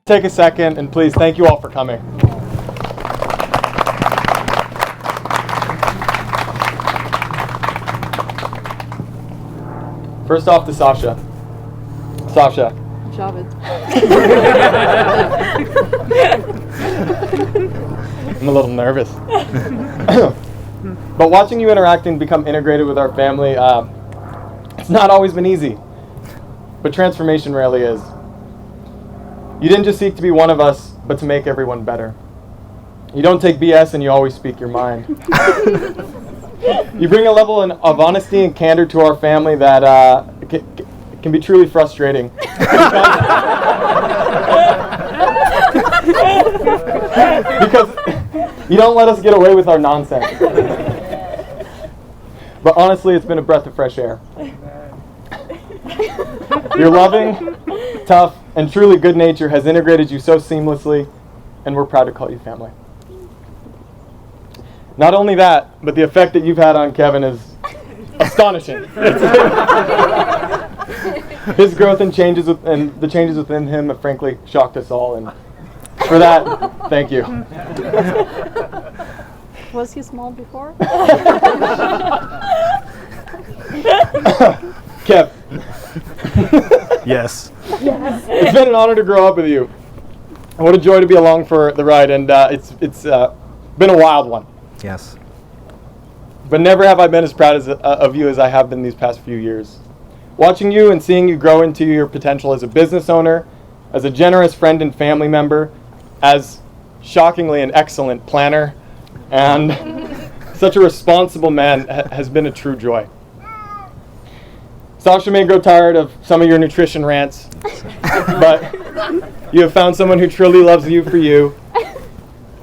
Take a second and please thank you all for coming. First off to Sasha. Sasha. Javed. I'm a little nervous. But watching you interact and become integrated with our family, it's not always been easy. But transformation rarely is. You didn't just seek to be one of us, but to make everyone better. You don't take BS and you always speak your mind. You bring a level of honesty and candor to our family that can be truly frustrating. Because you don't let us get away with our nonsense. But honestly, it's been a breath of fresh air. Your loving, tough, and truly good nature has integrated you so seamlessly, and we're proud to call you family. Not only that, but the effect that you've had on Kevin is astonishing. His growth and the changes within him have frankly shocked us all, and for that, thank you. Was he small before? Kev. Yes. It's been an honor to grow up with you. What a joy to be along for the ride, and it's been a wild one. Yes. But never have I been as proud of you as I have been these past few years. Watching you and seeing you grow into your potential as a business owner, as a generous friend and family member, as shockingly an excellent planner, and such a responsible man has been a true joy. Sasha may grow tired of some of your nutrition rants, but you have found someone who truly loves you for you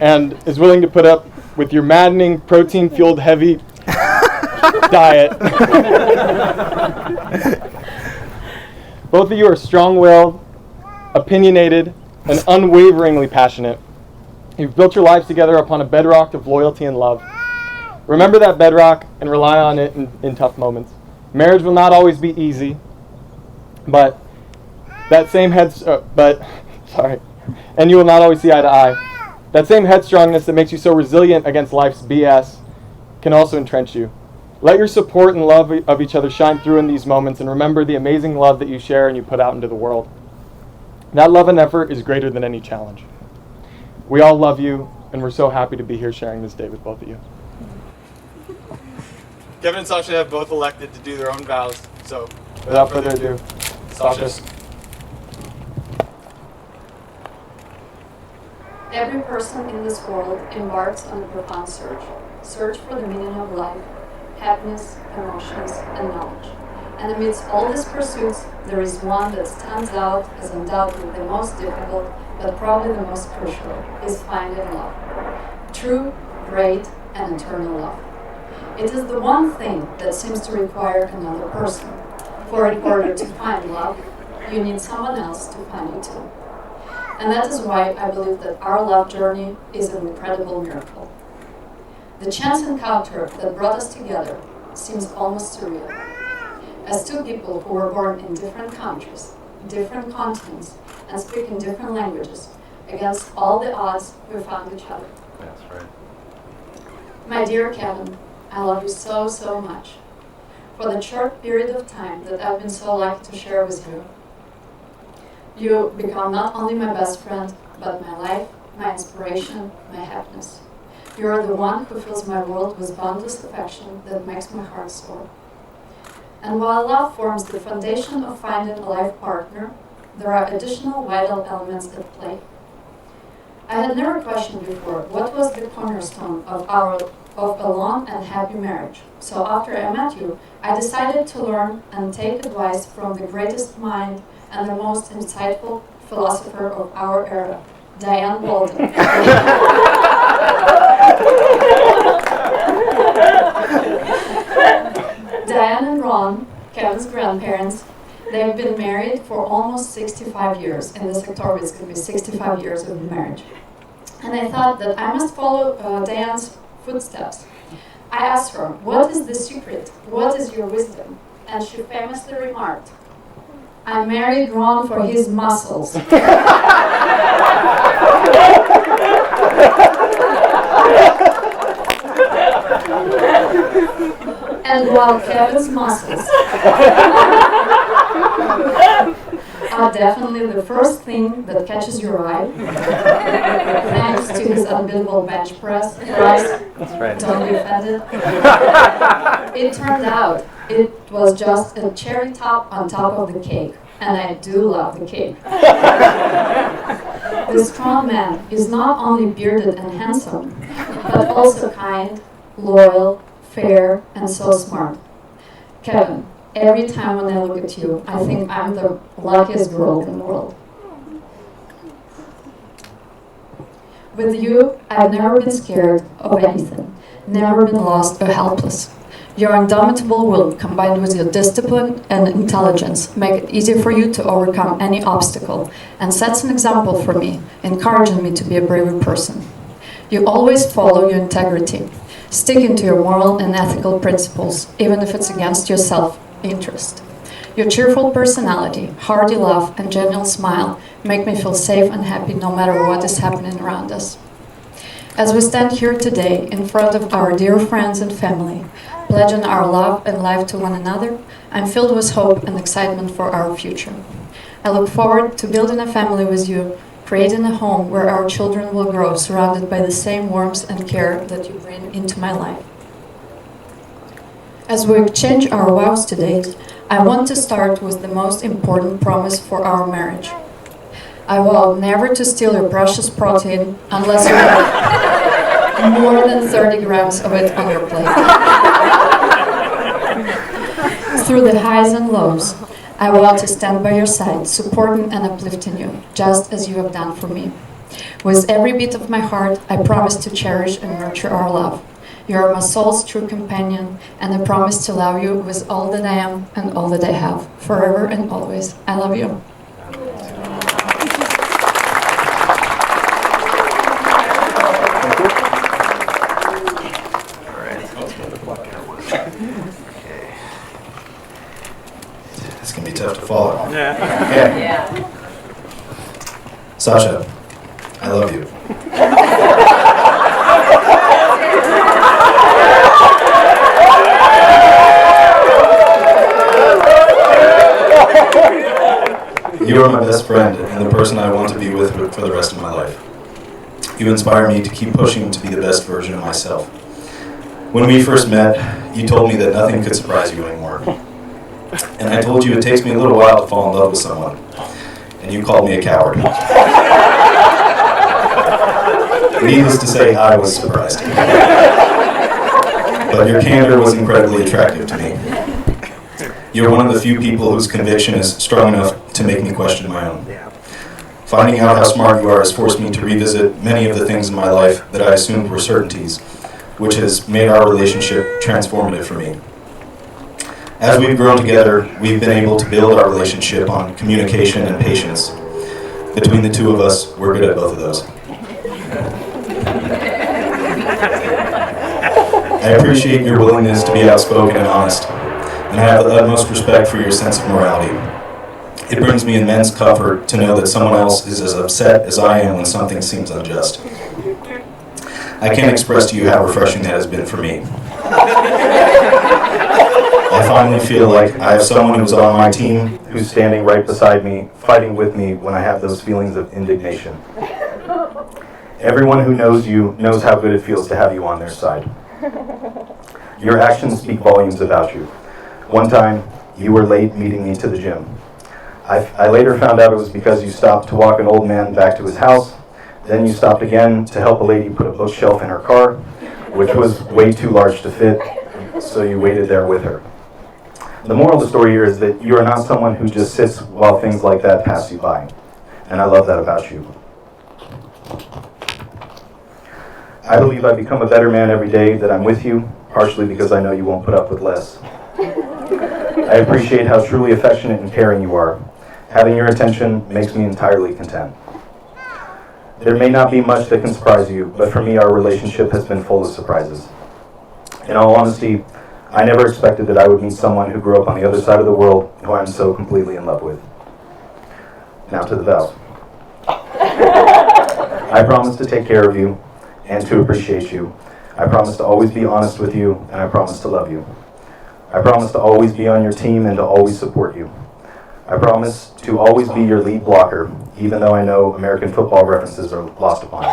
and is willing to put up with your maddening, protein-fueled, heavy diet. Both of you are strong-willed, opinionated, and unwaveringly passionate. You've built your lives together upon a bedrock of loyalty and love. Remember that bedrock and rely on it in tough moments. Marriage will not always be easy, but and you will not always see eye to eye. That same headstrongness that makes you so resilient against life's BS can also entrench you. Let your support and love of each other shine through in these moments, and remember the amazing love that you share and you put out into the world. That love and effort is greater than any challenge. We all love you, and we're so happy to be here sharing this day with both of you. Kevin and Sasha have both elected to do their own vows, so without further ado, Sasha. Every person in this world embarks on a profound search for the meaning of life, happiness, emotions, and knowledge. And amidst all these pursuits, there is one that stands out as undoubtedly the most difficult, but probably the most crucial, is finding love. True, great, and eternal love. It is the one thing that seems to require another person. For in order to find love, you need someone else to find you too. And that is why I believe that our love journey is an incredible miracle. The chance encounter that brought us together seems almost surreal. As two people who were born in different countries, different continents, and speaking different languages, against all the odds, we found each other. That's right. My dear Kevin, I love you so, so much. For the short period of time that I've been so lucky to share with you, you become not only my best friend, but my life, my inspiration, my happiness. You are the one who fills my world with boundless affection that makes my heart soar. And while love forms the foundation of finding a life partner, there are additional vital elements at play. I had never questioned before what was the cornerstone of a long and happy marriage. So after I met you, I decided to learn and take advice from the greatest mind and the most insightful philosopher of our era, Diane Walden. Diane and Ron, Kevin's grandparents, they've been married for almost 65 years. In this October, it's going to be 65 years of marriage. And I thought that I must follow Diane's footsteps. I asked her, what is the secret? What is your wisdom? And she famously remarked, I married Ron for his muscles. And while Kevin's muscles are definitely the first thing that catches your eye, thanks to his unbeatable bench press, right? That's right. Don't be offended. It turned out it was just a cherry top on top of the cake, and I do love the cake. This strong man is not only bearded and handsome, but also kind, loyal, fair, and so smart. Kevin, every time when I look at you, I think I'm the luckiest girl in the world. With you, I've never been scared of anything, never been lost or helpless. Your indomitable will, combined with your discipline and intelligence, make it easy for you to overcome any obstacle and sets an example for me, encouraging me to be a braver person. You always follow your integrity, sticking to your moral and ethical principles, even if it's against your self-interest. Your cheerful personality, hearty laugh, and genuine smile make me feel safe and happy no matter what is happening around us. As we stand here today in front of our dear friends and family, pledging our love and life to one another, I'm filled with hope and excitement for our future. I look forward to building a family with you, creating a home where our children will grow surrounded by the same warmth and care that you bring into my life. As we exchange our vows today, I want to start with the most important promise for our marriage. I vow never to steal your precious protein unless you have more than 30 grams of it on your plate. Through the highs and lows, I vow to stand by your side, supporting and uplifting you, just as you have done for me. With every beat of my heart, I promise to cherish and nurture our love. You are my soul's true companion, and I promise to love you with all that I am and all that I have, forever and always. I love you. It's going to be tough to follow. Yeah. Okay. Yeah. Sasha, I love you. You are my best friend and the person I want to be with for the rest of my life. You inspire me to keep pushing to be the best version of myself. When we first met, you told me that nothing could surprise you anymore. And I told you it takes me a little while to fall in love with someone. And you called me a coward. Needless to say, I was surprised. But your candor was incredibly attractive to me. You're one of the few people whose conviction is strong enough to make me question my own. Finding out how smart you are has forced me to revisit many of the things in my life that I assumed were certainties, which has made our relationship transformative for me. As we've grown together, we've been able to build our relationship on communication and patience. Between the two of us, we're good at both of those. I appreciate your willingness to be outspoken and honest, and I have the utmost respect for your sense of morality. It brings me immense comfort to know that someone else is as upset as I am when something seems unjust. I can't express to you how refreshing that has been for me. I finally feel like I have someone who's on my team who's standing right beside me, fighting with me when I have those feelings of indignation. Everyone who knows you knows how good it feels to have you on their side. Your actions speak volumes about you. One time, you were late meeting me to the gym. I later found out it was because you stopped to walk an old man back to his house. Then you stopped again to help a lady put a bookshelf in her car, which was way too large to fit, so you waited there with her. The moral of the story here is that you are not someone who just sits while things like that pass you by. And I love that about you. I believe I become a better man every day that I'm with you, partially because I know you won't put up with less. I appreciate how truly affectionate and caring you are. Having your attention makes me entirely content. There may not be much that can surprise you, but for me our relationship has been full of surprises. In all honesty, I never expected that I would meet someone who grew up on the other side of the world who I'm so completely in love with. Now to the vows. I promise to take care of you and to appreciate you. I promise to always be honest with you, and I promise to love you. I promise to always be on your team and to always support you. I promise to always be your lead blocker, even though I know American football references are lost upon me.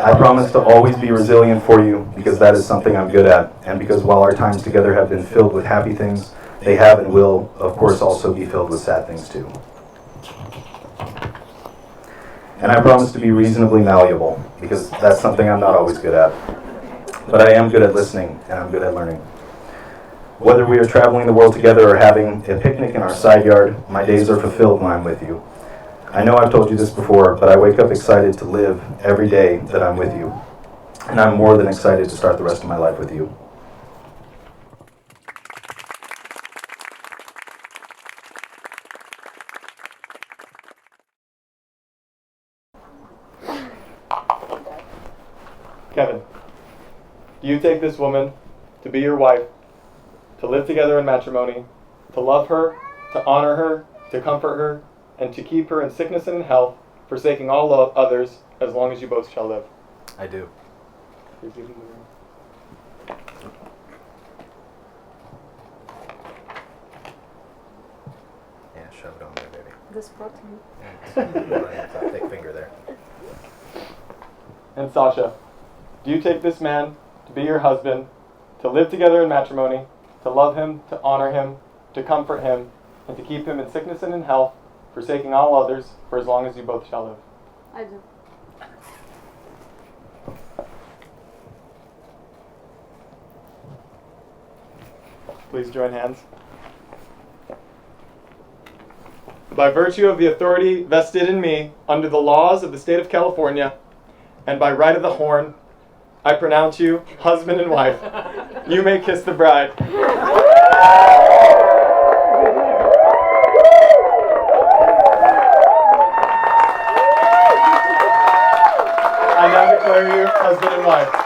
I promise to always be resilient for you, because that is something I'm good at, and because while our times together have been filled with happy things, they have and will, of course, also be filled with sad things too. And I promise to be reasonably malleable, because that's something I'm not always good at. But I am good at listening, and I'm good at learning. Whether we are traveling the world together or having a picnic in our side yard, my days are fulfilled when I'm with you. I know I've told you this before, but I wake up excited to live every day that I'm with you. And I'm more than excited to start the rest of my life with you. Kevin, do you take this woman to be your wife, to live together in matrimony, to love her, to honor her, to comfort her, and to keep her in sickness and in health, forsaking all others, as long as you both shall live? I do. Please leave the room. Yeah, shove it on there, baby. This protein. Thick finger there. And Sasha, do you take this man to be your husband, to live together in matrimony, to love him, to honor him, to comfort him, and to keep him in sickness and in health, forsaking all others, for as long as you both shall live? I do. Please join hands. By virtue of the authority vested in me under the laws of the state of California, and by right of the horn, I pronounce you husband and wife. You may kiss the bride. I now declare you husband and wife.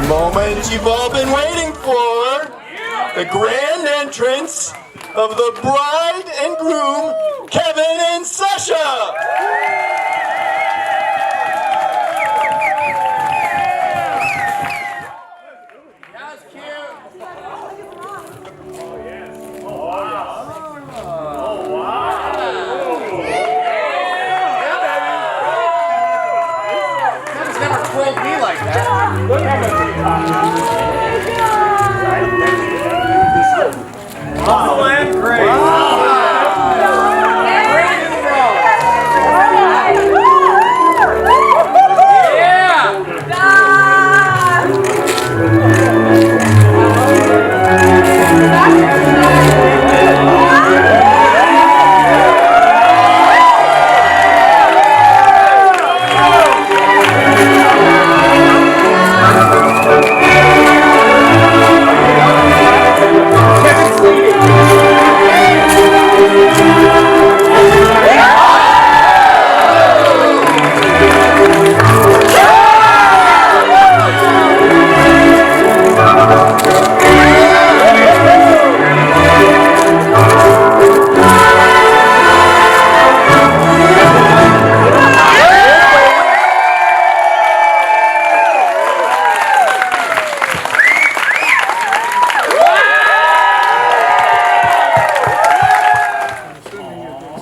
The moment you've all been waiting for, the grand entrance of the bride and groom, Kevin and Sasha. Muscle and grace.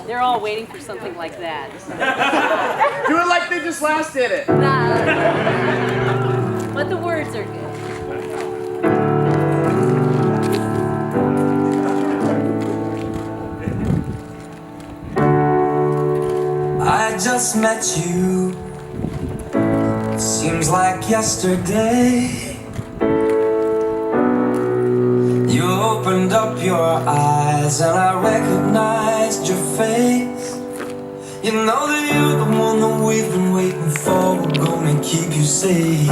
They're all waiting for something like that. Do it like they just last did it. Nah. But the words are good. I just met you. Seems like yesterday. You opened up your eyes and I recognized your face. You know that you're the one that we've been waiting for. We're gonna keep you safe.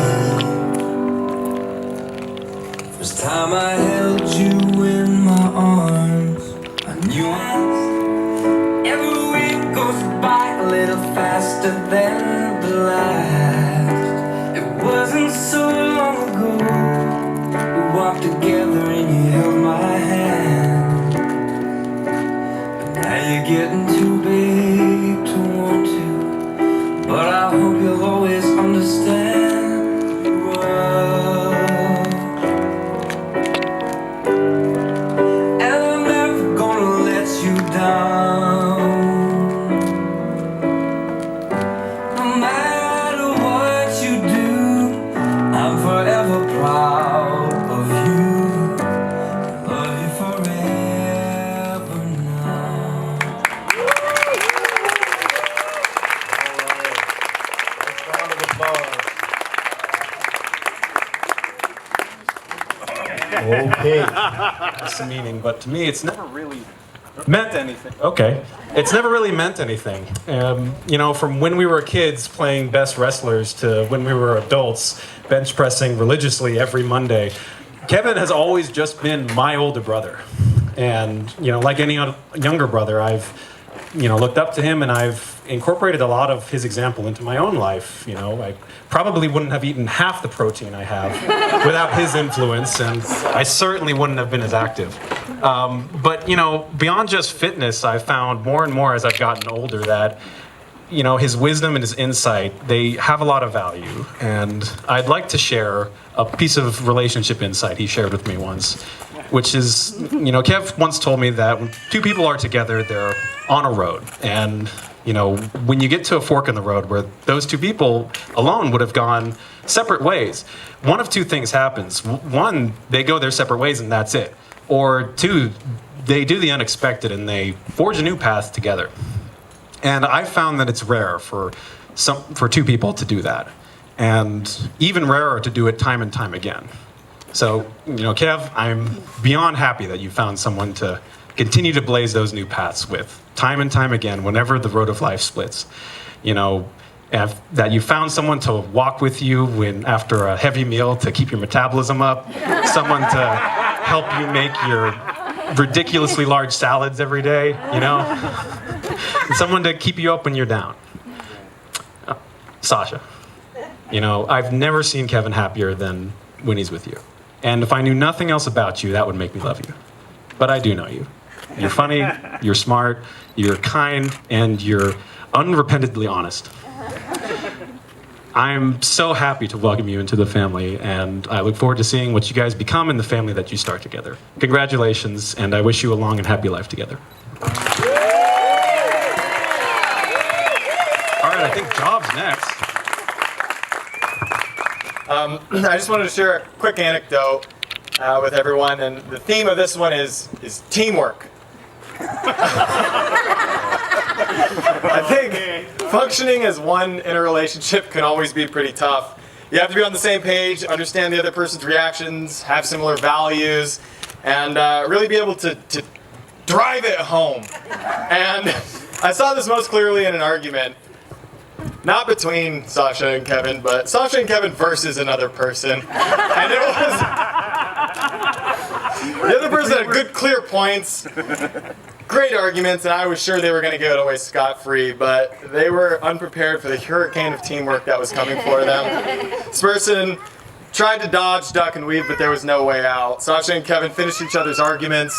First time I held you in my arms, I knew every week goes by a little faster than the last. It wasn't so long ago we walked together and you held my hand. But now you're getting too big to want to. But I hope you'll always understand the world. And I'm never gonna let you down. No matter what you do, I'm forever proud of you. Love you forever now. Round of applause. Okay. That's the meaning, but to me, it's never really meant anything. Okay. It's never really meant anything. You know, from when we were kids playing best wrestlers to when we were adults bench pressing religiously every Monday, Kevin has always just been my older brother. And, you know, like any younger brother, I've, you know, looked up to him and I've incorporated a lot of his example into my own life. You know, I probably wouldn't have eaten half the protein I have without his influence, and I certainly wouldn't have been as active. But, you know, beyond just fitness, I've found more and more as I've gotten older that, you know, his wisdom and his insight, they have a lot of value. And I'd like to share a piece of relationship insight he shared with me once, which is, you know, Kev once told me that when two people are together, they're on a road. And, you know, when you get to a fork in the road where those two people alone would have gone separate ways, one of two things happens. One, they go their separate ways and that's it. Or two, they do the unexpected and they forge a new path together. And I found that it's rare for two people to do that. And even rarer to do it time and time again. So, you know, Kev, I'm beyond happy that you found someone to continue to blaze those new paths with, time and time again, whenever the road of life splits. You know, that you found someone to walk with you when after a heavy meal to keep your metabolism up, someone to help you make your ridiculously large salads every day, you know, and someone to keep you up when you're down. Sasha, you know, I've never seen Kevin happier than when he's with you. And if I knew nothing else about you, that would make me love you. But I do know you. You're funny, you're smart, you're kind, and you're unrepentantly honest. I'm so happy to welcome you into the family, and I look forward to seeing what you guys become in the family that you start together. Congratulations, and I wish you a long and happy life together. All right, I think Job's next. I just wanted to share a quick anecdote with everyone, and the theme of this one is teamwork. I think functioning as one in a relationship can always be pretty tough. You have to be on the same page, understand the other person's reactions, have similar values, and really be able to drive it home. And I saw this most clearly in an argument. Not between Sasha and Kevin, but Sasha and Kevin versus another person. And it was... The other person had good, clear points, great arguments, and I was sure they were going to get away scot-free, but they were unprepared for the hurricane of teamwork that was coming for them. This person tried to dodge, duck, and weave, but there was no way out. Sasha and Kevin finished each other's arguments.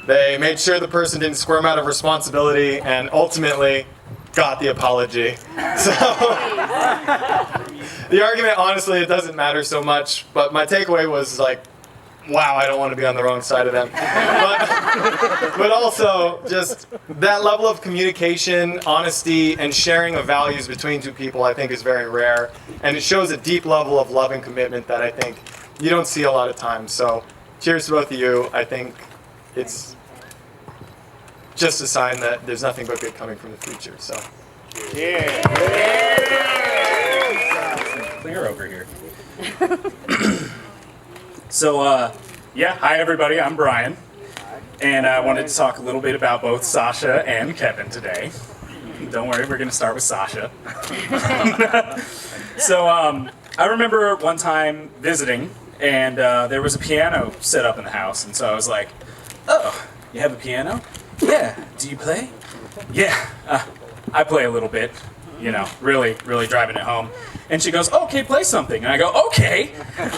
They made sure the person didn't squirm out of responsibility, and ultimately got the apology. So the argument, honestly, it doesn't matter so much, but my takeaway was like, wow, I don't want to be on the wrong side of them. But also, just that level of communication, honesty, and sharing of values between two people, I think is very rare. And it shows a deep level of love and commitment that I think you don't see a lot of times. So cheers to both of you. I think it's just a sign that there's nothing but good coming from the future. So. Yeah. Clear over here. So, yeah, hi everybody, I'm Brian. And I wanted to talk a little bit about both Sasha and Kevin today. Don't worry, we're gonna start with Sasha. So, I remember one time visiting, and there was a piano set up in the house, and so I was like, oh, you have a piano? Yeah. Do you play? Yeah. I play a little bit. You know, really driving it home. And she goes, okay, play something. And I go, okay,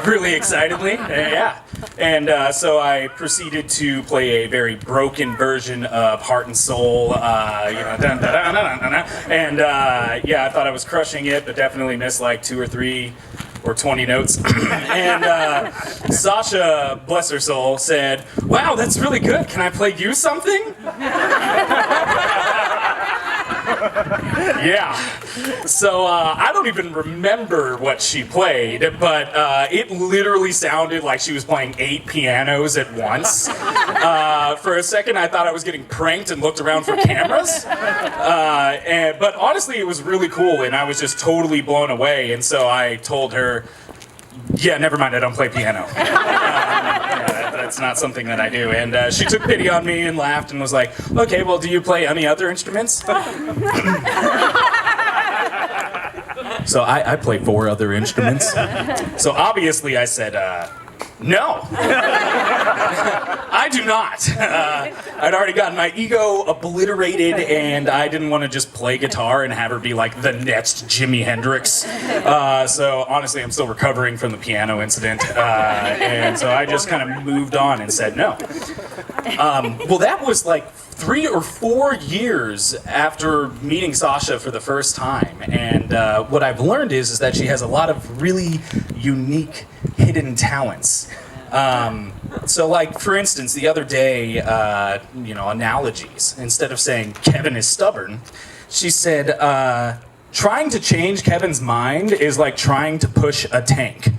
really excitedly. Yeah. And so I proceeded to play a very broken version of Heart and Soul, dun, dun, dun, dun, dun, dun. And yeah, I thought I was crushing it, but definitely missed like 2 or 3 or 20 notes. And Sasha, bless her soul, said, wow, that's really good. Can I play you something? Yeah. So I don't even remember what she played, but it literally sounded like she was playing 8 pianos at once. For a second, I thought I was getting pranked and looked around for cameras. But honestly, it was really cool, and I was just totally blown away. And so I told her, yeah, never mind, I don't play piano. That's not something that I do. And she took pity on me and laughed and was like, okay, well, do you play any other instruments? So I play 4 other instruments. So obviously I said, no, I do not. I'd already gotten my ego obliterated, and I didn't want to just play guitar and have her be like the next Jimi Hendrix. So honestly, I'm still recovering from the piano incident, and so I just kind of moved on and said no. Well, that was like 3 or 4 years after meeting Sasha for the first time, and what I've learned is that she has a lot of really unique hidden talents. So like, for instance, the other day, analogies. Instead of saying Kevin is stubborn, she said, trying to change Kevin's mind is like trying to push a tank.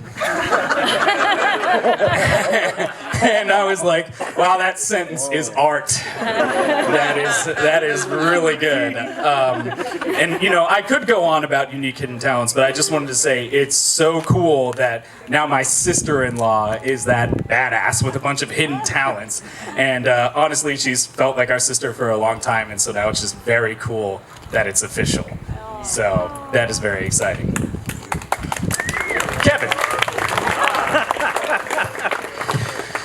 And I was like, wow, that sentence is art. That is really good. And I could go on about unique hidden talents, but I just wanted to say it's so cool that now my sister-in-law is that badass with a bunch of hidden talents. And honestly, she's felt like our sister for a long time, and so now it's just very cool that it's official. So that is very exciting. Kevin.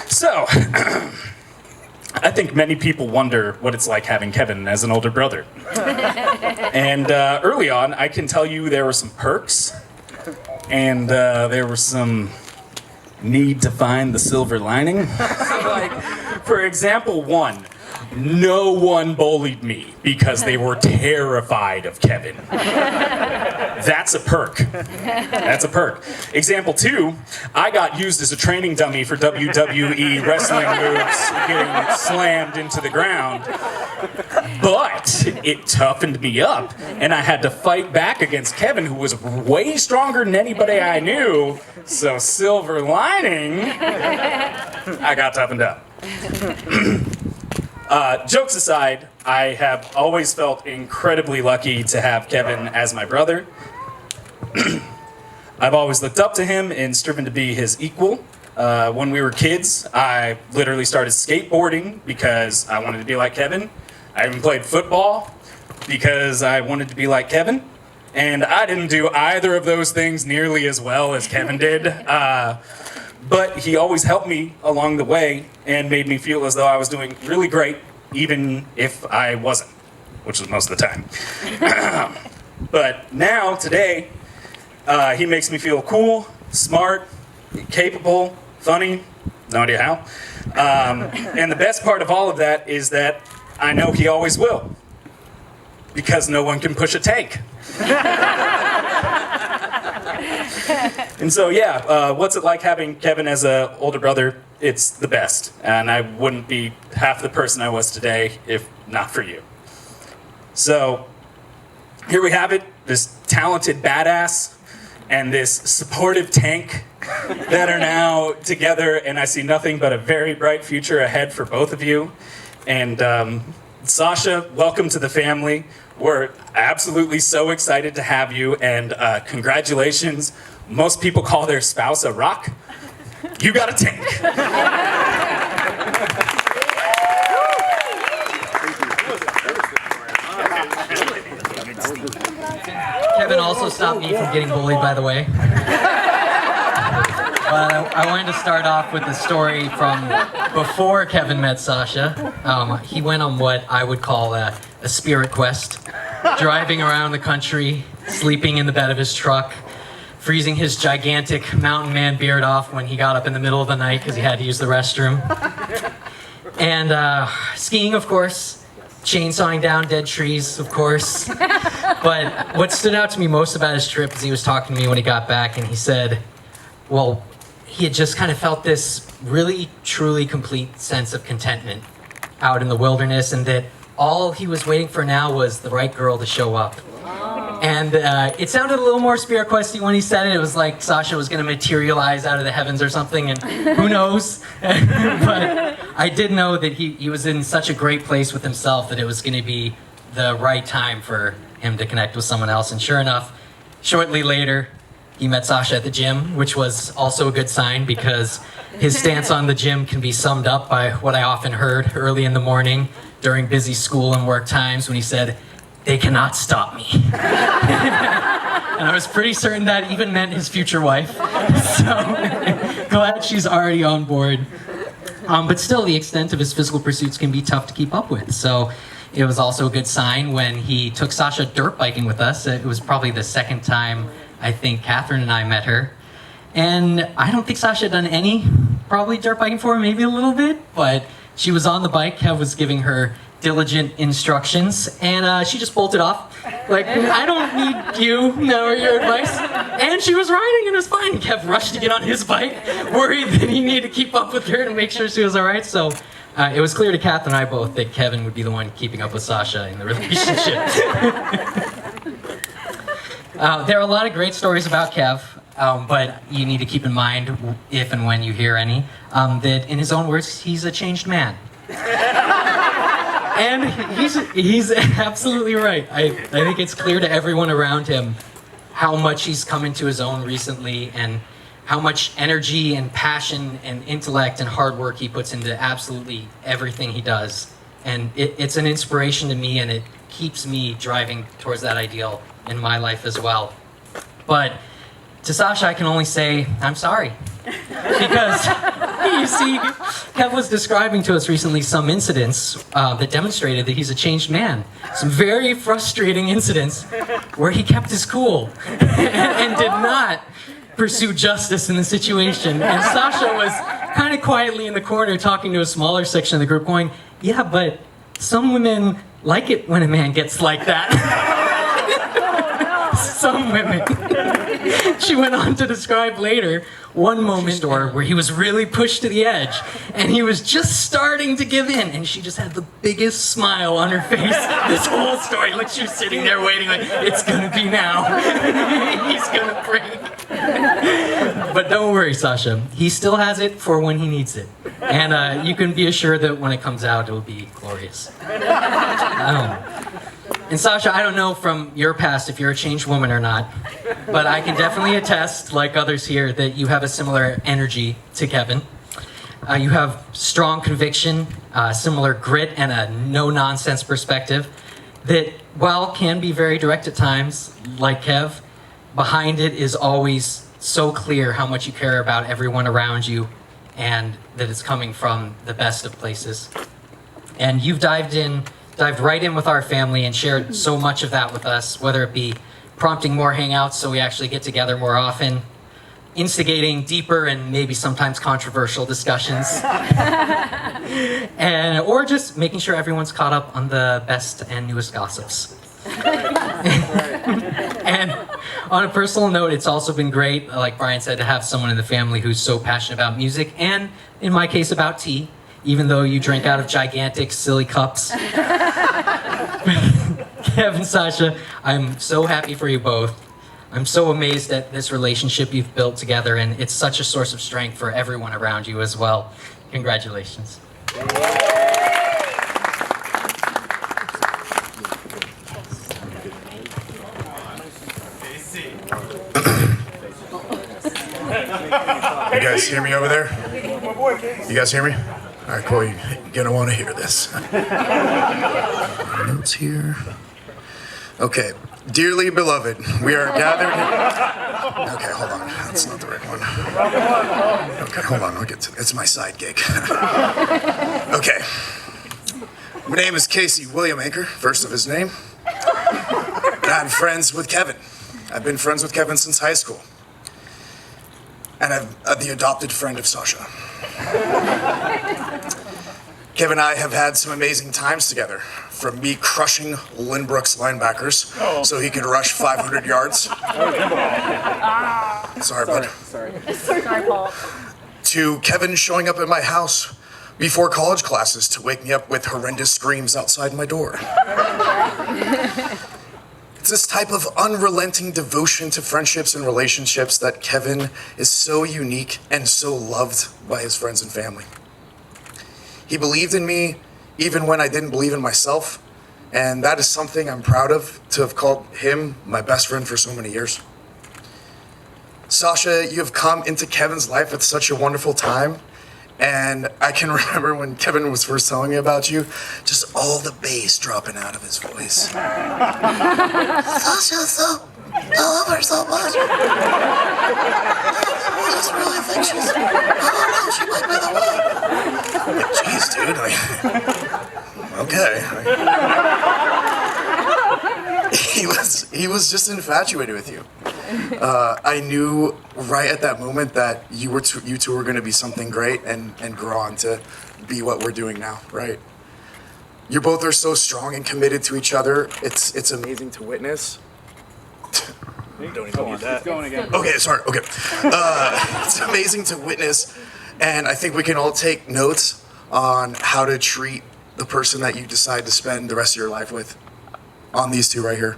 So, I think many people wonder what it's like having Kevin as an older brother. And early on, I can tell you there were some perks, and there were some need to find the silver lining. Like, for example, one, no one bullied me because they were terrified of Kevin. That's a perk. That's a perk. Example two, I got used as a training dummy for WWE wrestling moves getting slammed into the ground. But it toughened me up, and I had to fight back against Kevin, who was way stronger than anybody I knew. So silver lining, I got toughened up. Jokes aside, I have always felt incredibly lucky to have Kevin as my brother. I've always looked up to him and striven to be his equal. When we were kids, I literally started skateboarding because I wanted to be like Kevin. I even played football because I wanted to be like Kevin. And I didn't do either of those things nearly as well as Kevin did. But he always helped me along the way and made me feel as though I was doing really great, even if I wasn't, which was most of the time. But now, today, he makes me feel cool, smart, capable, funny, no idea how. And the best part of all of that is that I know he always will, because no one can push a tank. And so, yeah, what's it like having Kevin as an older brother? It's the best. And I wouldn't be half the person I was today if not for you. So, here we have it, this talented badass and this supportive tank that are now together, and I see nothing but a very bright future ahead for both of you. And Sasha, welcome to the family. We're absolutely so excited to have you, and congratulations. Most people call their spouse a rock. You got a tank. Kevin also stopped me from getting bullied, by the way. But I wanted to start off with a story from before Kevin met Sasha. He went on what I would call a spirit quest, driving around the country, sleeping in the bed of his truck, freezing his gigantic mountain man beard off when he got up in the middle of the night because he had to use the restroom. And skiing, of course, chainsawing down dead trees, of course. But what stood out to me most about his trip is he was talking to me when he got back, and he said, well, he had just kind of felt this really, truly complete sense of contentment out in the wilderness, and that all he was waiting for now was the right girl to show up. And it sounded a little more Spirit Questy when he said it. It was like Sasha was going to materialize out of the heavens or something, and who knows? But I did know that he was in such a great place with himself that it was going to be the right time for him to connect with someone else. And sure enough, shortly later, he met Sasha at the gym, which was also a good sign because his stance on the gym can be summed up by what I often heard early in the morning during busy school and work times when he said, "They cannot stop me." And I was pretty certain that even meant his future wife. So glad she's already on board. But still, the extent of his physical pursuits can be tough to keep up with. So it was also a good sign when he took Sasha dirt biking with us. It was probably the second time I think Catherine and I met her. And I don't think Sasha had done any probably dirt biking for her, maybe a little bit, but she was on the bike. Kev was giving her diligent instructions, and she just bolted off. Like, I don't need you, no, your advice. And she was riding, and it was fine. Kev rushed to get on his bike, worried that he needed to keep up with her to make sure she was all right. So it was clear to Kath and I both that Kevin would be the one keeping up with Sasha in the relationship. There are a lot of great stories about Kev, but you need to keep in mind, if and when you hear any, that in his own words, he's a changed man. And he's absolutely right. I think it's clear to everyone around him how much he's come into his own recently and how much energy and passion and intellect and hard work he puts into absolutely everything he does. And it's an inspiration to me, and it keeps me driving towards that ideal in my life as well. But to Sasha, I can only say, I'm sorry. Because, you see, Kev was describing to us recently some incidents that demonstrated that he's a changed man. Some very frustrating incidents where he kept his cool and did not pursue justice in the situation. And Sasha was kind of quietly in the corner talking to a smaller section of the group going, yeah, but some women like it when a man gets like that. Some women. She went on to describe later one moment where he was really pushed to the edge and he was just starting to give in and she just had the biggest smile on her face this whole story. Like she was sitting there waiting like, it's gonna be now. He's gonna break. But don't worry, Sasha. He still has it for when he needs it. And you can be assured that when it comes out, it'll be glorious. And Sasha, I don't know from your past if you're a changed woman or not, but I can definitely attest, like others here, that you have a similar energy to Kevin. You have strong conviction, similar grit, and a no-nonsense perspective that, while can be very direct at times, like Kev, behind it is always so clear how much you care about everyone around you and that it's coming from the best of places. And you've dived right in with our family and shared so much of that with us, whether it be prompting more hangouts so we actually get together more often, instigating deeper and maybe sometimes controversial discussions, or just making sure everyone's caught up on the best and newest gossips. And on a personal note, it's also been great, like Brian said, to have someone in the family who's so passionate about music and, in my case, about tea. Even though you drink out of gigantic, silly cups. Kevin, Sasha, I'm so happy for you both. I'm so amazed at this relationship you've built together, and it's such a source of strength for everyone around you as well. Congratulations. You guys hear me over there? You guys hear me? All right, cool. You're gonna want to hear this. Notes here. Okay. Dearly beloved, we are gathered here. Okay, hold on. That's not the right one. Okay, hold on. I'll get to it. It's my side gig. Okay. My name is Casey William Anchor, first of his name. And I'm friends with Kevin. I've been friends with Kevin since high school. And I'm the adopted friend of Sasha. Kevin and I have had some amazing times together, from me crushing Lynbrook's linebackers so he could rush 500 yards. Sorry, bud. Sorry, Paul. To Kevin showing up at my house before college classes to wake me up with horrendous screams outside my door. It's this type of unrelenting devotion to friendships and relationships that Kevin is so unique and so loved by his friends and family. He believed in me even when I didn't believe in myself, and that is something I'm proud of, to have called him my best friend for so many years. Sasha, you have come into Kevin's life at such a wonderful time, and I can remember when Kevin was first telling me about you, just all the bass dropping out of his voice. Sasha, I love her so much. I just really think she's, I don't know, she might be the one. Like, jeez, dude, okay. He was just infatuated with you. I knew right at that moment that you two were going to be something great and grow on to be what we're doing now, right? You both are so strong and committed to each other. It's amazing to witness. Don't even need that. Going again. Okay, sorry. Okay. It's amazing to witness, and I think we can all take notes on how to treat the person that you decide to spend the rest of your life with on these two right here.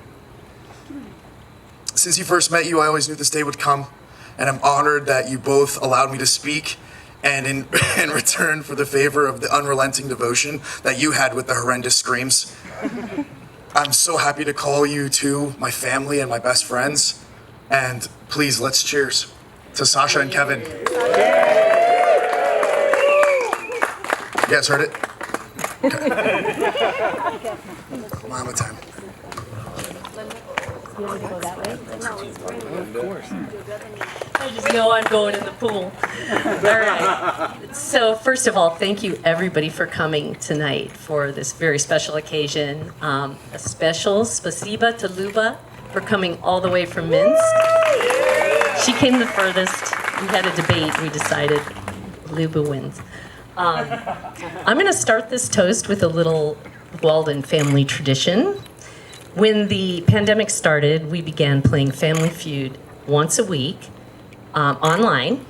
Since you first met you, I always knew this day would come, and I'm honored that you both allowed me to speak, and in return for the favor of the unrelenting devotion that you had with the horrendous screams. I'm so happy to call you two my family and my best friends, and please, let's cheers to Sasha and Kevin. You guys heard it? Okay. Mama time. You want to go that way? Of course. I just know I'm going in the pool. All right. So first of all, thank you everybody for coming tonight for this very special occasion. A special spasiba to Luba for coming all the way from Minsk. She came the furthest. We had a debate. We decided Luba wins. I'm going to start this toast with a little Walden family tradition. When the pandemic started, we began playing Family Feud once a week online,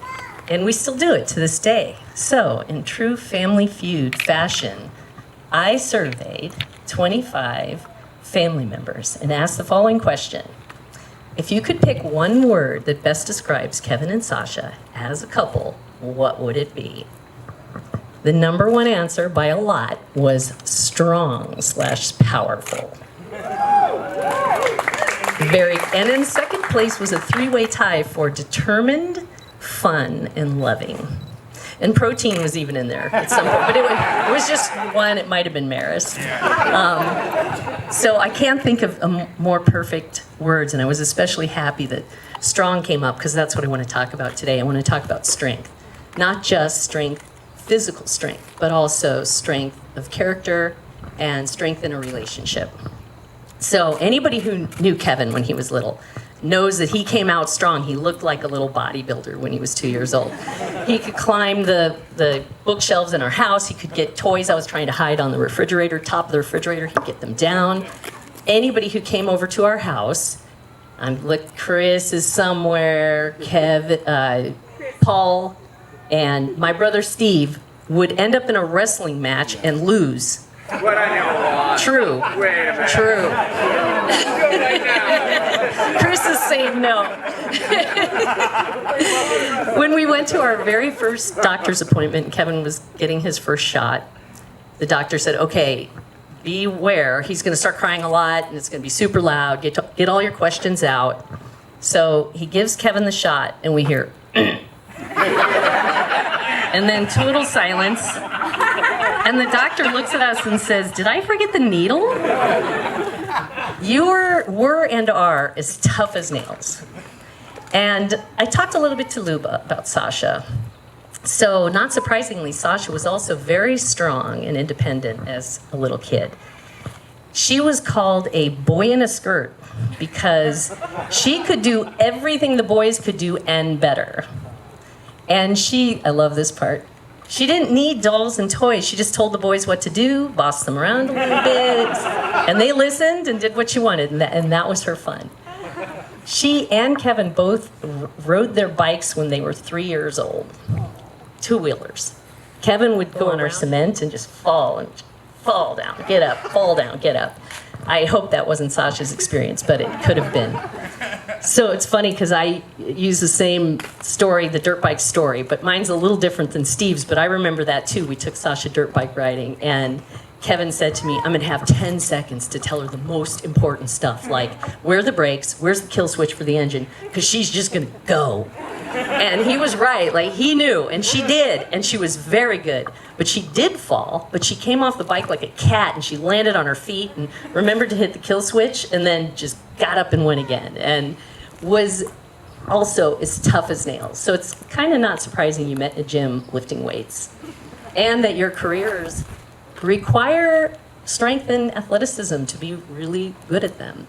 and we still do it to this day. So, in true Family Feud fashion, I surveyed 25 family members and asked the following question. If you could pick one word that best describes Kevin and Sasha as a couple, what would it be? The number one answer by a lot was strong/powerful. And in second place was a three-way tie for determined, fun, and loving. And protein was even in there at some point, but it was just one. It might have been Maris. So I can't think of more perfect words, and I was especially happy that strong came up because that's what I want to talk about today. I want to talk about strength, not just strength, physical strength, but also strength of character and strength in a relationship. So anybody who knew Kevin when he was little knows that he came out strong. He looked like a little bodybuilder when he was 2 years old. He could climb the bookshelves in our house. He could get toys I was trying to hide on the refrigerator, top of the refrigerator. He'd get them down. Anybody who came over to our house, Chris is somewhere, Paul, and my brother Steve would end up in a wrestling match and lose. What I know. True. Wait a minute. True. Chris is saying no. When we went to our very first doctor's appointment, Kevin was getting his first shot. The doctor said, okay, beware. He's going to start crying a lot, and it's going to be super loud. Get all your questions out. So he gives Kevin the shot, and we hear, and then total silence. And the doctor looks at us and says, did I forget the needle? You were and are as tough as nails. And I talked a little bit to Luba about Sasha. So not surprisingly, Sasha was also very strong and independent as a little kid. She was called a boy in a skirt because she could do everything the boys could do and better. And I love this part, she didn't need dolls and toys. She just told the boys what to do, bossed them around a little bit, and they listened and did what she wanted, and that was her fun. She and Kevin both rode their bikes when they were 3 years old, two-wheelers. Kevin would go on our cement and just fall down, get up, fall down, get up. I hope that wasn't Sasha's experience, but it could have been. So it's funny because I use the same story, the dirt bike story, but mine's a little different than Steve's, but I remember that too. We took Sasha dirt bike riding, and Kevin said to me, I'm going to have 10 seconds to tell her the most important stuff, like where are the brakes, where's the kill switch for the engine, because she's just going to go. And he was right, like he knew, and she did, and she was very good. But she did fall, but she came off the bike like a cat, and she landed on her feet and remembered to hit the kill switch, and then just got up and went again, and was also as tough as nails. So it's kind of not surprising you met in a gym lifting weights, and that your careers require strength and athleticism to be really good at them.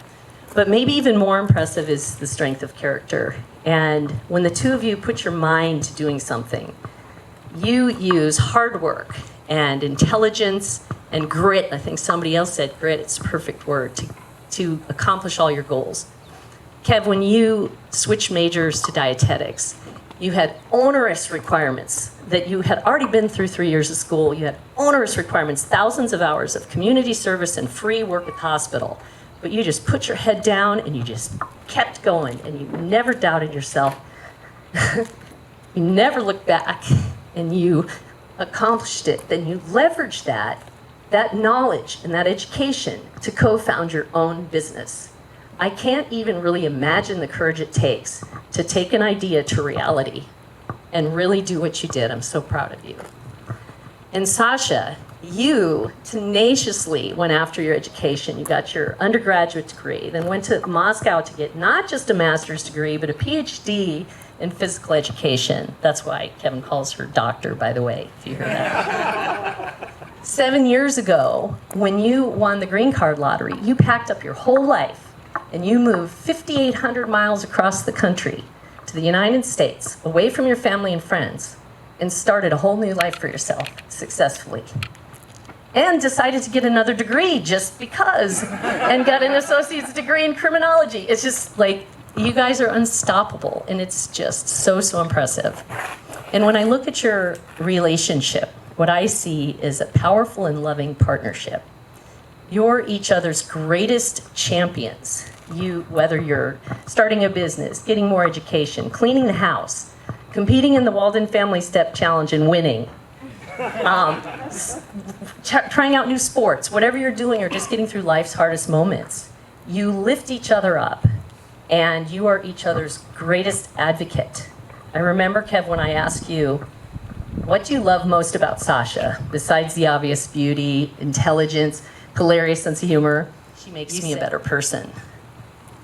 But maybe even more impressive is the strength of character. And when the two of you put your mind to doing something, you use hard work and intelligence and grit. I think somebody else said grit, it's a perfect word, to accomplish all your goals. Kev, when you switched majors to dietetics, you had onerous requirements that you had already been through 3 years of school. You had onerous requirements, thousands of hours of community service and free work at the hospital. But you just put your head down and you just kept going, and you never doubted yourself. You never looked back, and you accomplished it. Then you leveraged that knowledge and that education to co-found your own business. I can't even really imagine the courage it takes to take an idea to reality and really do what you did. I'm so proud of you. And Sasha, you tenaciously went after your education. You got your undergraduate degree, then went to Moscow to get not just a master's degree, but a PhD in physical education. That's why Kevin calls her doctor, by the way, if you heard that. 7 years ago, when you won the green card lottery, you packed up your whole life and you moved 5,800 miles across the country to the United States, away from your family and friends, and started a whole new life for yourself successfully. And decided to get another degree just because, and got an associate's degree in criminology. It's just like, you guys are unstoppable, and it's just so, so impressive. And when I look at your relationship, what I see is a powerful and loving partnership. You're each other's greatest champions. Whether you're starting a business, getting more education, cleaning the house, competing in the Walden Family Step Challenge and winning, trying out new sports, whatever you're doing, or just getting through life's hardest moments, you lift each other up, and you are each other's greatest advocate. I remember, Kev, when I asked you, what do you love most about Sasha, besides the obvious beauty, intelligence, hilarious sense of humor? She makes me a better person.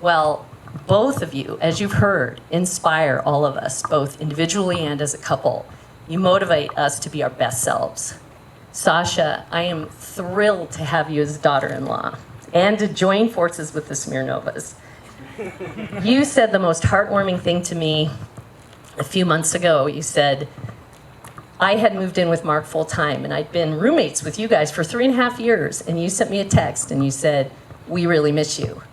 Well, both of you, as you've heard, inspire all of us, both individually and as a couple. You motivate us to be our best selves. Sasha, I am thrilled to have you as daughter-in-law and to join forces with the Smirnovas. You said the most heartwarming thing to me a few months ago. You said, I had moved in with Mark full-time, and I'd been roommates with you guys for 3.5 years, and you sent me a text, and you said, we really miss you.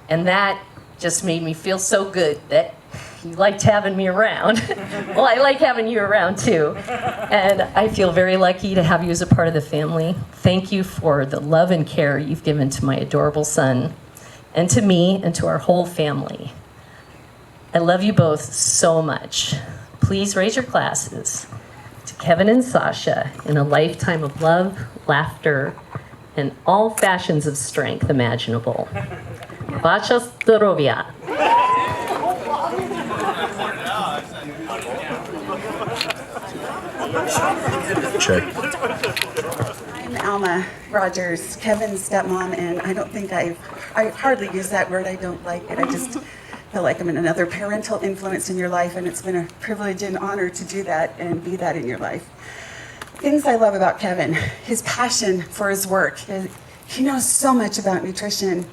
And that just made me feel so good that you liked having me around. Well, I like having you around too. And I feel very lucky to have you as a part of the family. Thank you for the love and care you've given to my adorable son, and to me, and to our whole family. I love you both so much. Please raise your glasses to Kevin and Sasha in a lifetime of love, laughter, and all fashions of strength imaginable. Vacha Zdrovia. Check. I'm Alma Rogers, Kevin's stepmom, and I don't think I hardly use that word. I don't like it. I just feel like I'm another parental influence in your life, and it's been a privilege and honor to do that and be that in your life. Things I love about Kevin, his passion for his work. He knows so much about nutrition.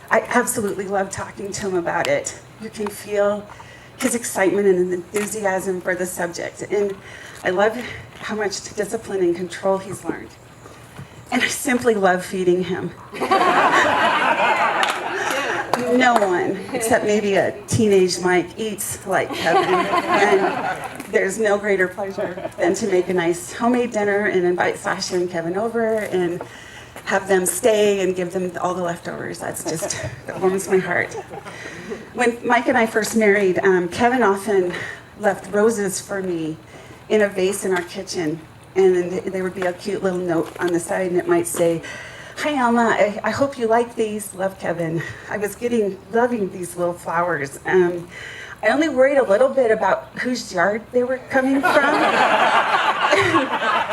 I absolutely love talking to him about it. You can feel his excitement and enthusiasm for the subject. And I love how much discipline and control he's learned. And I simply love feeding him. No one, except maybe a teenage Mike, eats like Kevin. And there's no greater pleasure than to make a nice homemade dinner and invite Sasha and Kevin over and have them stay and give them all the leftovers. That warms my heart. When Mike and I first married, Kevin often left roses for me in a vase in our kitchen. And there would be a cute little note on the side, and it might say, "Hi, Alma, I hope you like these. Love, Kevin." I was loving these little flowers. I only worried a little bit about whose yard they were coming from,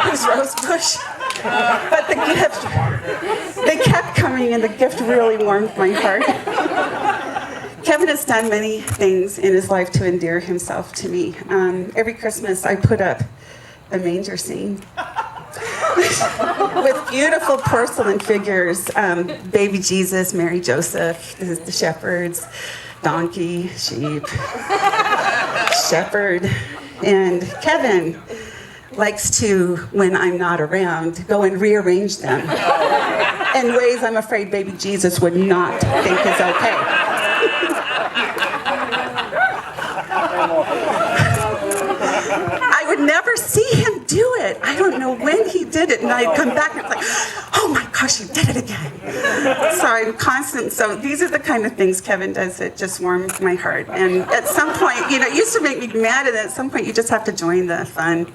whose rose bush. But the gift, they kept coming, and the gift really warmed my heart. Kevin has done many things in his life to endear himself to me. Every Christmas, I put up a manger scene with beautiful porcelain figures, baby Jesus, Mary Joseph, the shepherds, donkey, sheep, shepherd. And Kevin likes to, when I'm not around, go and rearrange them in ways I'm afraid baby Jesus would not think is okay. I would never see him do it. I don't know when he did it, and I'd come back and it's like, oh my gosh, he did it again. So I'm constant. So these are the kind of things Kevin does that just warm my heart. And at some point, it used to make me mad, and at some point you just have to join the fun.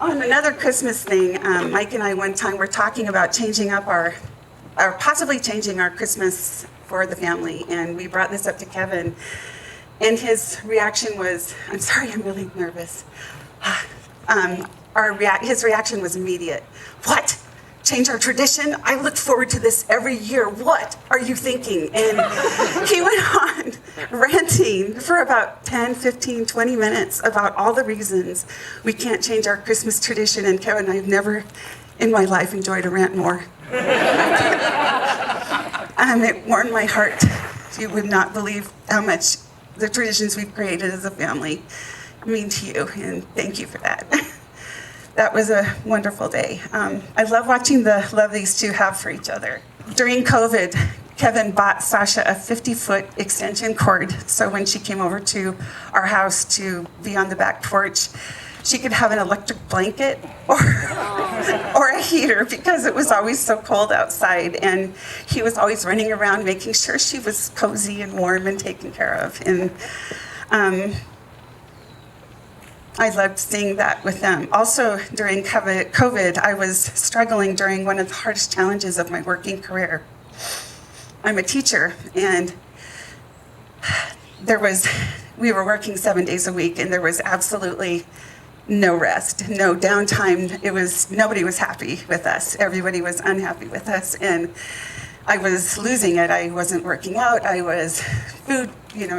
On another Christmas thing, Mike and I one time were talking about possibly changing our Christmas for the family, and we brought this up to Kevin. And his reaction was, I'm sorry, I'm really nervous. His reaction was immediate. What? Change our tradition? I look forward to this every year. What are you thinking? And he went on ranting for about 10, 15, 20 minutes about all the reasons we can't change our Christmas tradition. And Kevin, I've never in my life enjoyed a rant more. It warmed my heart You would not believe how much the traditions we've created as a family mean to you, and thank you for that. That was a wonderful day. I love watching the love these two have for each other. During COVID, Kevin bought Sasha a 50-foot extension cord, so when she came over to our house to be on the back porch, she could have an electric blanket or a heater because it was always so cold outside, and he was always running around making sure she was cozy and warm and taken care of. And I loved seeing that with them. Also, during COVID, I was struggling during one of the hardest challenges of my working career. I'm a teacher, and we were working 7 days a week, and there was absolutely no rest, no downtime. Nobody was happy with us. Everybody was unhappy with us, and I was losing it. I wasn't working out.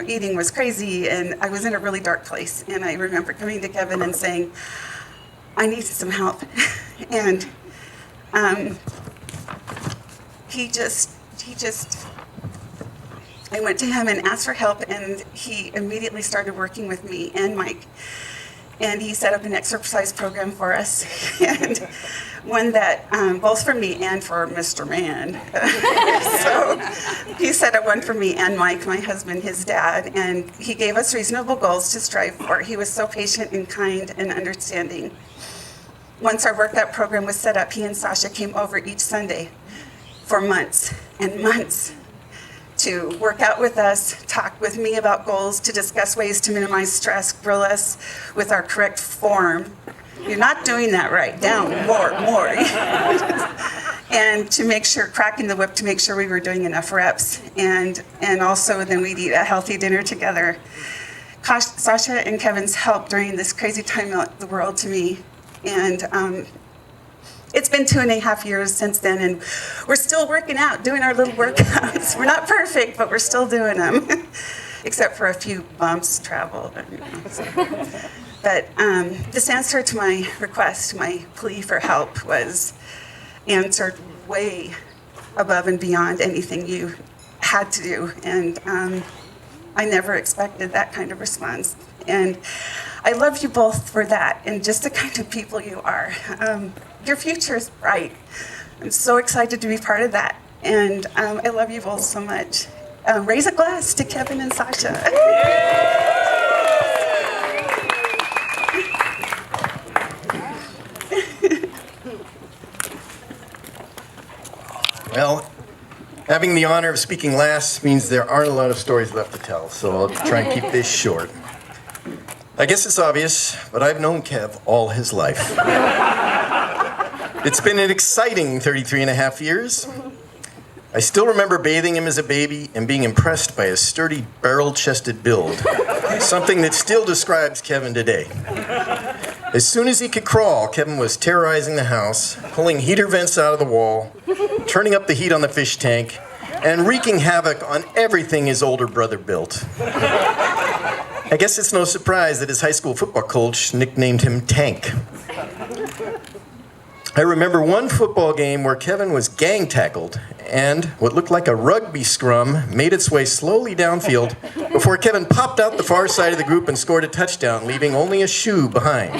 Eating was crazy, and I was in a really dark place. And I remember coming to Kevin and saying, I need some help. And I went to him and asked for help, and he immediately started working with me and Mike. And he set up an exercise program for us, and one that, both for me and for Mr. Man. So he set up one for me and Mike, my husband, his dad, and he gave us reasonable goals to strive for. He was so patient and kind and understanding. Once our workout program was set up, he and Sasha came over each Sunday for months and months to work out with us, talk with me about goals, to discuss ways to minimize stress, grill us with our correct form. You're not doing that right. Down, more. And to make sure, cracking the whip to make sure we were doing enough reps. And also then we'd eat a healthy dinner together. Sasha and Kevin's help during this crazy time of the world to me. And it's been 2.5 years since then, and we're still working out, doing our little workouts. We're not perfect, but we're still doing them, except for a few bumps, travel. But this answer to my request, my plea for help, was answered way above and beyond anything you had to do, and I never expected that kind of response. And I love you both for that, and just the kind of people you are. Your future is bright. I'm so excited to be part of that, and I love you both so much. Raise a glass to Kevin and Sasha. Well, having the honor of speaking last means there aren't a lot of stories left to tell, so I'll try and keep this short. I guess it's obvious, but I've known Kev all his life. It's been an exciting 33.5 years. I still remember bathing him as a baby and being impressed by his sturdy, barrel-chested build, something that still describes Kevin today. As soon as he could crawl, Kevin was terrorizing the house, pulling heater vents out of the wall, turning up the heat on the fish tank, and wreaking havoc on everything his older brother built. I guess it's no surprise that his high school football coach nicknamed him Tank. I remember one football game where Kevin was gang tackled, and what looked like a rugby scrum made its way slowly downfield before Kevin popped out the far side of the group and scored a touchdown, leaving only a shoe behind.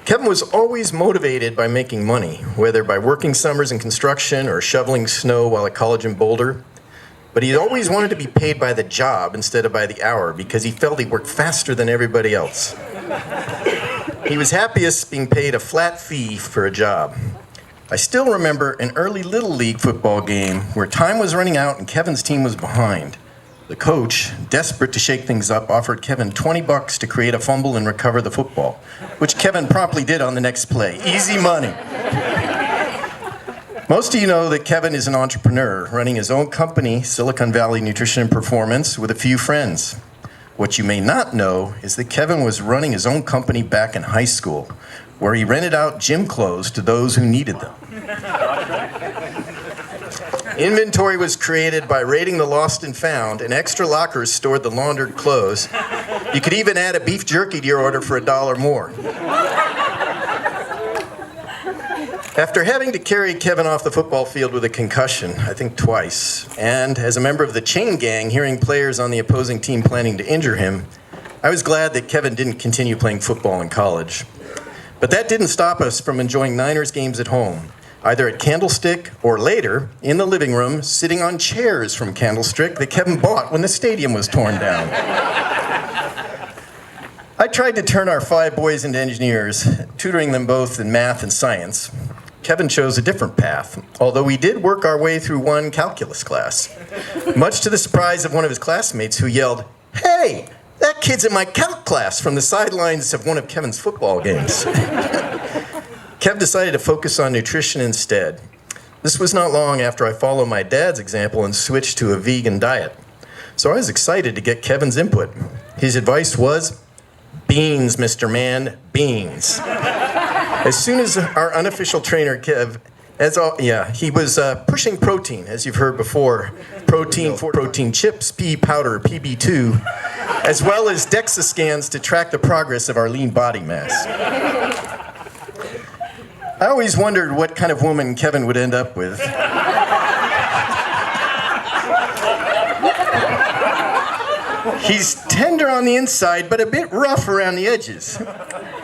Kevin was always motivated by making money, whether by working summers in construction or shoveling snow while at college in Boulder. But he always wanted to be paid by the job instead of by the hour because he felt he worked faster than everybody else. He was happiest being paid a flat fee for a job. I still remember an early Little League football game where time was running out and Kevin's team was behind. The coach, desperate to shake things up, offered Kevin $20 to create a fumble and recover the football, which Kevin promptly did on the next play. Easy money. Most of you know that Kevin is an entrepreneur, running his own company, Silicon Valley Nutrition and Performance, with a few friends. What you may not know is that Kevin was running his own company back in high school, where he rented out gym clothes to those who needed them. Inventory was created by raiding the lost and found, and extra lockers stored the laundered clothes. You could even add a beef jerky to your order for $1 more. After having to carry Kevin off the football field with a concussion, I think twice, and as a member of the chain gang, hearing players on the opposing team planning to injure him, I was glad that Kevin didn't continue playing football in college. But that didn't stop us from enjoying Niners games at home, either at Candlestick or later in the living room, sitting on chairs from Candlestick that Kevin bought when the stadium was torn down. I tried to turn our 5 boys into engineers, tutoring them both in math and science. Kevin chose a different path, although we did work our way through one calculus class, much to the surprise of one of his classmates who yelled, "Hey, that kid's in my calc class," from the sidelines of one of Kevin's football games. Kev decided to focus on nutrition instead. This was not long after I followed my dad's example and switched to a vegan diet. So I was excited to get Kevin's input. His advice was, "Beans, Mr. Man, beans." As soon as our unofficial trainer, Kev, he was pushing protein, as you've heard before. Protein chips, pea powder, PB2, as well as DEXA scans to track the progress of our lean body mass. I always wondered what kind of woman Kevin would end up with. He's tender on the inside, but a bit rough around the edges.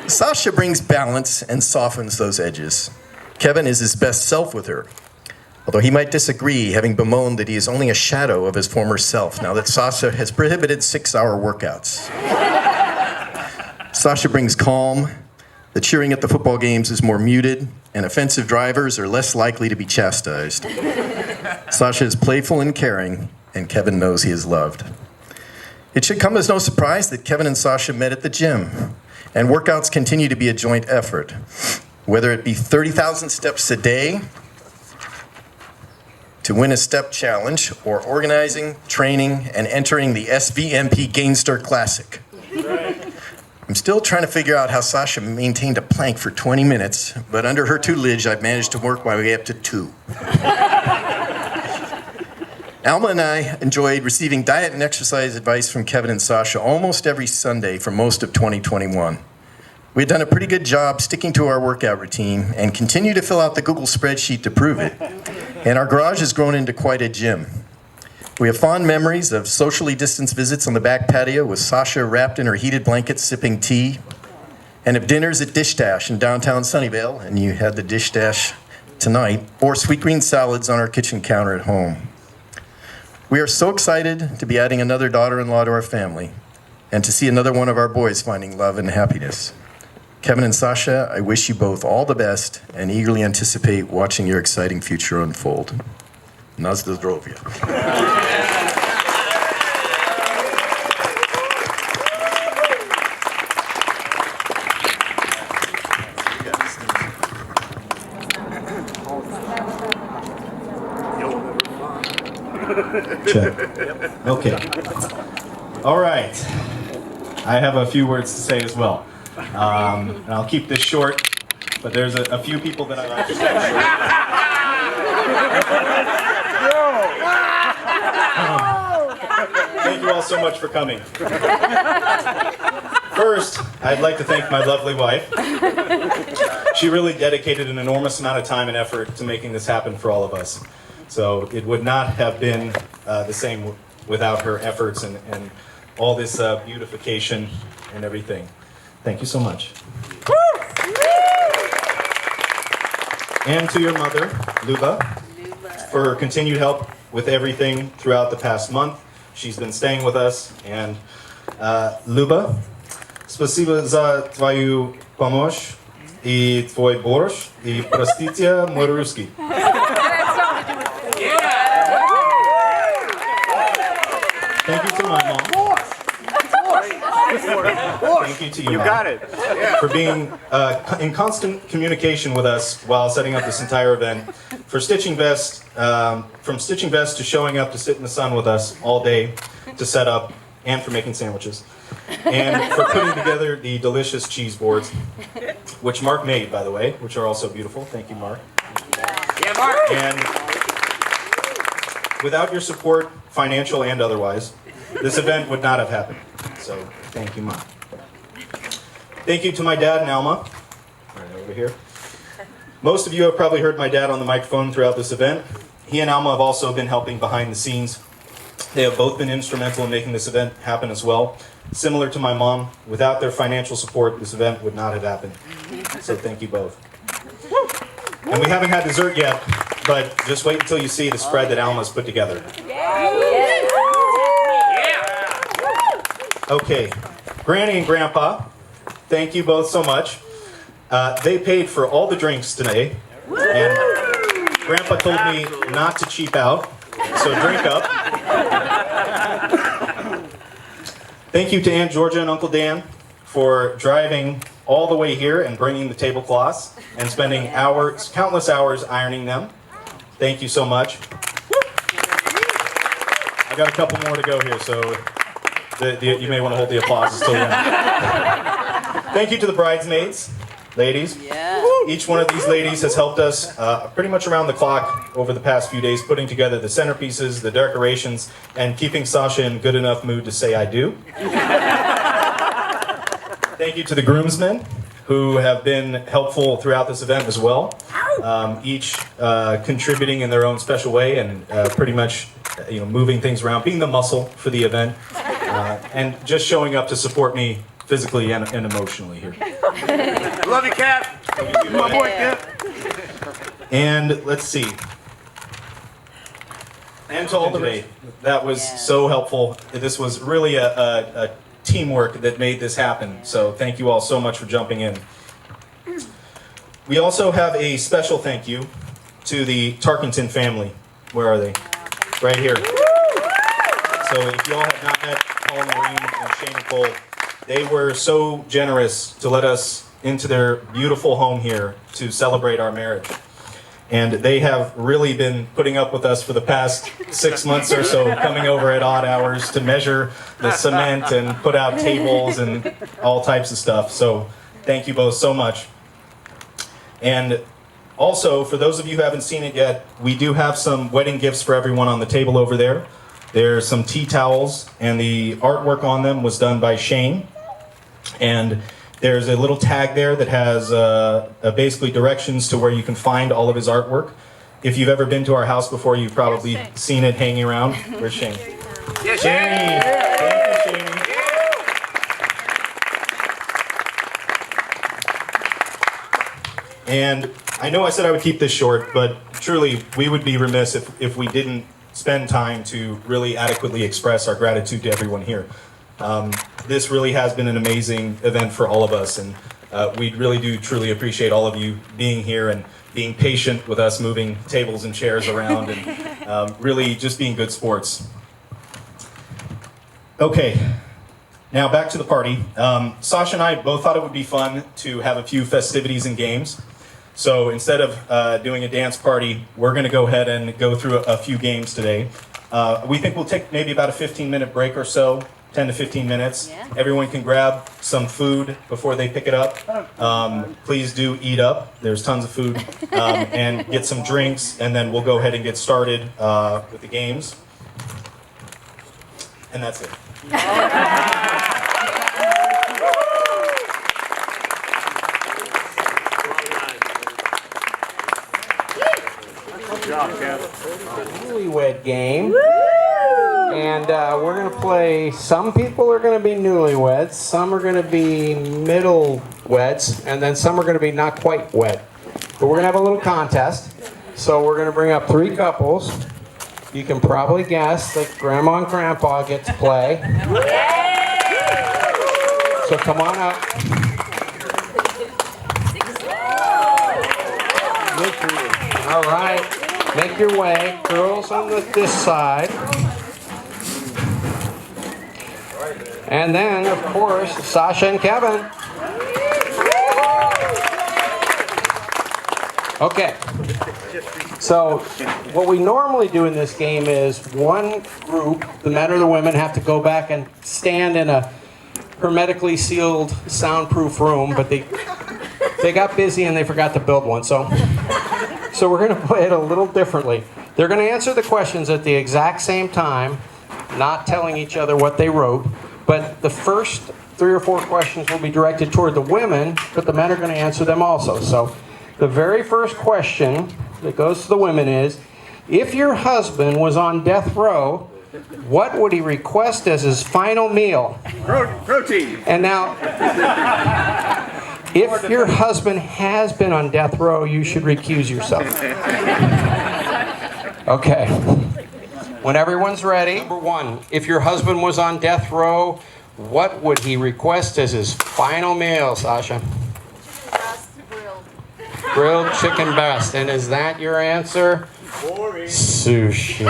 Sasha brings balance and softens those edges. Kevin is his best self with her, although he might disagree, having bemoaned that he is only a shadow of his former self now that Sasha has prohibited 6-hour workouts. Sasha brings calm. The cheering at the football games is more muted, and offensive drivers are less likely to be chastised. Sasha is playful and caring, and Kevin knows he is loved. It should come as no surprise that Kevin and Sasha met at the gym, and workouts continue to be a joint effort. Whether it be 30,000 steps a day to win a step challenge, or organizing, training, and entering the SVMP Gainster Classic. I'm still trying to figure out how Sasha maintained a plank for 20 minutes, but under her tutelage, I've managed to work my way up to 2. Alma and I enjoyed receiving diet and exercise advice from Kevin and Sasha almost every Sunday for most of 2021. We had done a pretty good job sticking to our workout routine and continue to fill out the Google spreadsheet to prove it. And our garage has grown into quite a gym. We have fond memories of socially distanced visits on the back patio with Sasha wrapped in her heated blanket sipping tea, and of dinners at Dish Dash in downtown Sunnyvale, and you had the Dish Dash tonight, or sweet green salads on our kitchen counter at home. We are so excited to be adding another daughter-in-law to our family and to see another one of our boys finding love and happiness. Kevin and Sasha, I wish you both all the best and eagerly anticipate watching your exciting future unfold. Na zdrowie. Check. Okay. All right. I have a few words to say as well. And I'll keep this short, but there's a few people that I like to say. Thank you all so much for coming. First, I'd like to thank my lovely wife. She really dedicated an enormous amount of time and effort to making this happen for all of us. So it would not have been the same without her efforts and all this beautification and everything. Thank you so much. And to your mother, Luba, for her continued help with everything throughout the past month. She's been staying with us. And Luba, спасибо за твою помощь и твой борщ, и простите мой русский. Thank you to my mom. Thank you to you, You Mom, got it. for being in constant communication with us while setting up this entire event. For Stitching Vest, from Stitching Vest to showing up to sit in the sun with us all day to set up, and for making sandwiches. And for putting together the delicious cheese boards, which Mark made, by the way, which are also beautiful. Thank you, Mark. Yeah, Mark. And without your support, financial and otherwise, this event would not have happened. So thank you, Mom. Thank you to my dad and Alma, right over here. Most of you have probably heard my dad on the microphone throughout this event. He and Alma have also been helping behind the scenes. They have both been instrumental in making this event happen as well. Similar to my mom, without their financial support, this event would not have happened. So thank you both. And we haven't had dessert yet, but just wait until you see the spread that Alma's put together. Okay, Granny and Grandpa, thank you both so much. They paid for all the drinks today, and Grandpa told me not to cheap out, so drink up. Thank you to Aunt Georgia and Uncle Dan for driving all the way here and bringing the tablecloths and spending hours, countless hours ironing them. Thank you so much. I got a couple more to go here, so you may want to hold the applause until the end. Thank you to the bridesmaids, ladies. Each one of these ladies has helped us pretty much around the clock over the past few days, putting together the centerpieces, the decorations, and keeping Sasha in good enough mood to say I do. Thank you to the groomsmen, who have been helpful throughout this event as well, each contributing in their own special way and pretty much moving things around, being the muscle for the event, and just showing up to support me physically and emotionally here. Love you, Cap. My boy, Cap. And let's see. And to all today, that was so helpful. This was really a teamwork that made this happen. So thank you all so much for jumping in. We also have a special thank you to the Tarkenton family. Where are they? Right here. So if you all have not met Paul Marine and Shane Nicole, they were so generous to let us into their beautiful home here to celebrate our marriage. And they have really been putting up with us for the past 6 months or so, coming over at odd hours to measure the cement and put out tables and all types of stuff. So thank you both so much. And also, for those of you who haven't seen it yet, we do have some wedding gifts for everyone on the table over there. There's some tea towels, and the artwork on them was done by Shane. And there's a little tag there that has basically directions to where you can find all of his artwork. If you've ever been to our house before, you've probably seen it hanging around. Where's Shane? Yeah, Shane! Thank you, Shane. And I know I said I would keep this short, but truly, we would be remiss if we didn't spend time to really adequately express our gratitude to everyone here. This really has been an amazing event for all of us, and we really do truly appreciate all of you being here and being patient with us moving tables and chairs around and really just being good sports. Okay, now back to the party. Sasha and I both thought it would be fun to have a few festivities and games. So instead of doing a dance party, we're going to go ahead and go through a few games today. We think we'll take maybe about a 15-minute break or so. 10 to 15 minutes. Yeah. Everyone can grab some food before they pick it up. Please do eat up. There's tons of food. And get some drinks, and then we'll go ahead and get started with the games. And that's it. Good job, Kev. Newlywed game. And we're going to play, some people are going to be newlyweds, some are going to be middle weds, and then some are going to be not quite wed. But we're going to have a little contest. So we're going to bring up 3 couples. You can probably guess that Grandma and Grandpa get to play. So come on up. All right, make your way. Girls on this side. And then, of course, Sasha and Kevin. Okay. So, what we normally do in this game is one group, the men or the women, have to go back and stand in a hermetically sealed, soundproof room, but they got busy and they forgot to build one. So we're going to play it a little differently. They're going to answer the questions at the exact same time, not telling each other what they wrote. But the first 3 or 4 questions will be directed toward the women, but the men are going to answer them also. So The very first question that goes to the women is, if your husband was on death row, what would he request as his final meal? Protein. And now, if your husband has been on death row, you should recuse yourself. Okay. When everyone's ready, number one, if your husband was on death row, what would he request as his final meal, Sasha? Grilled chicken breast. And is that your answer? Boring. Sushi.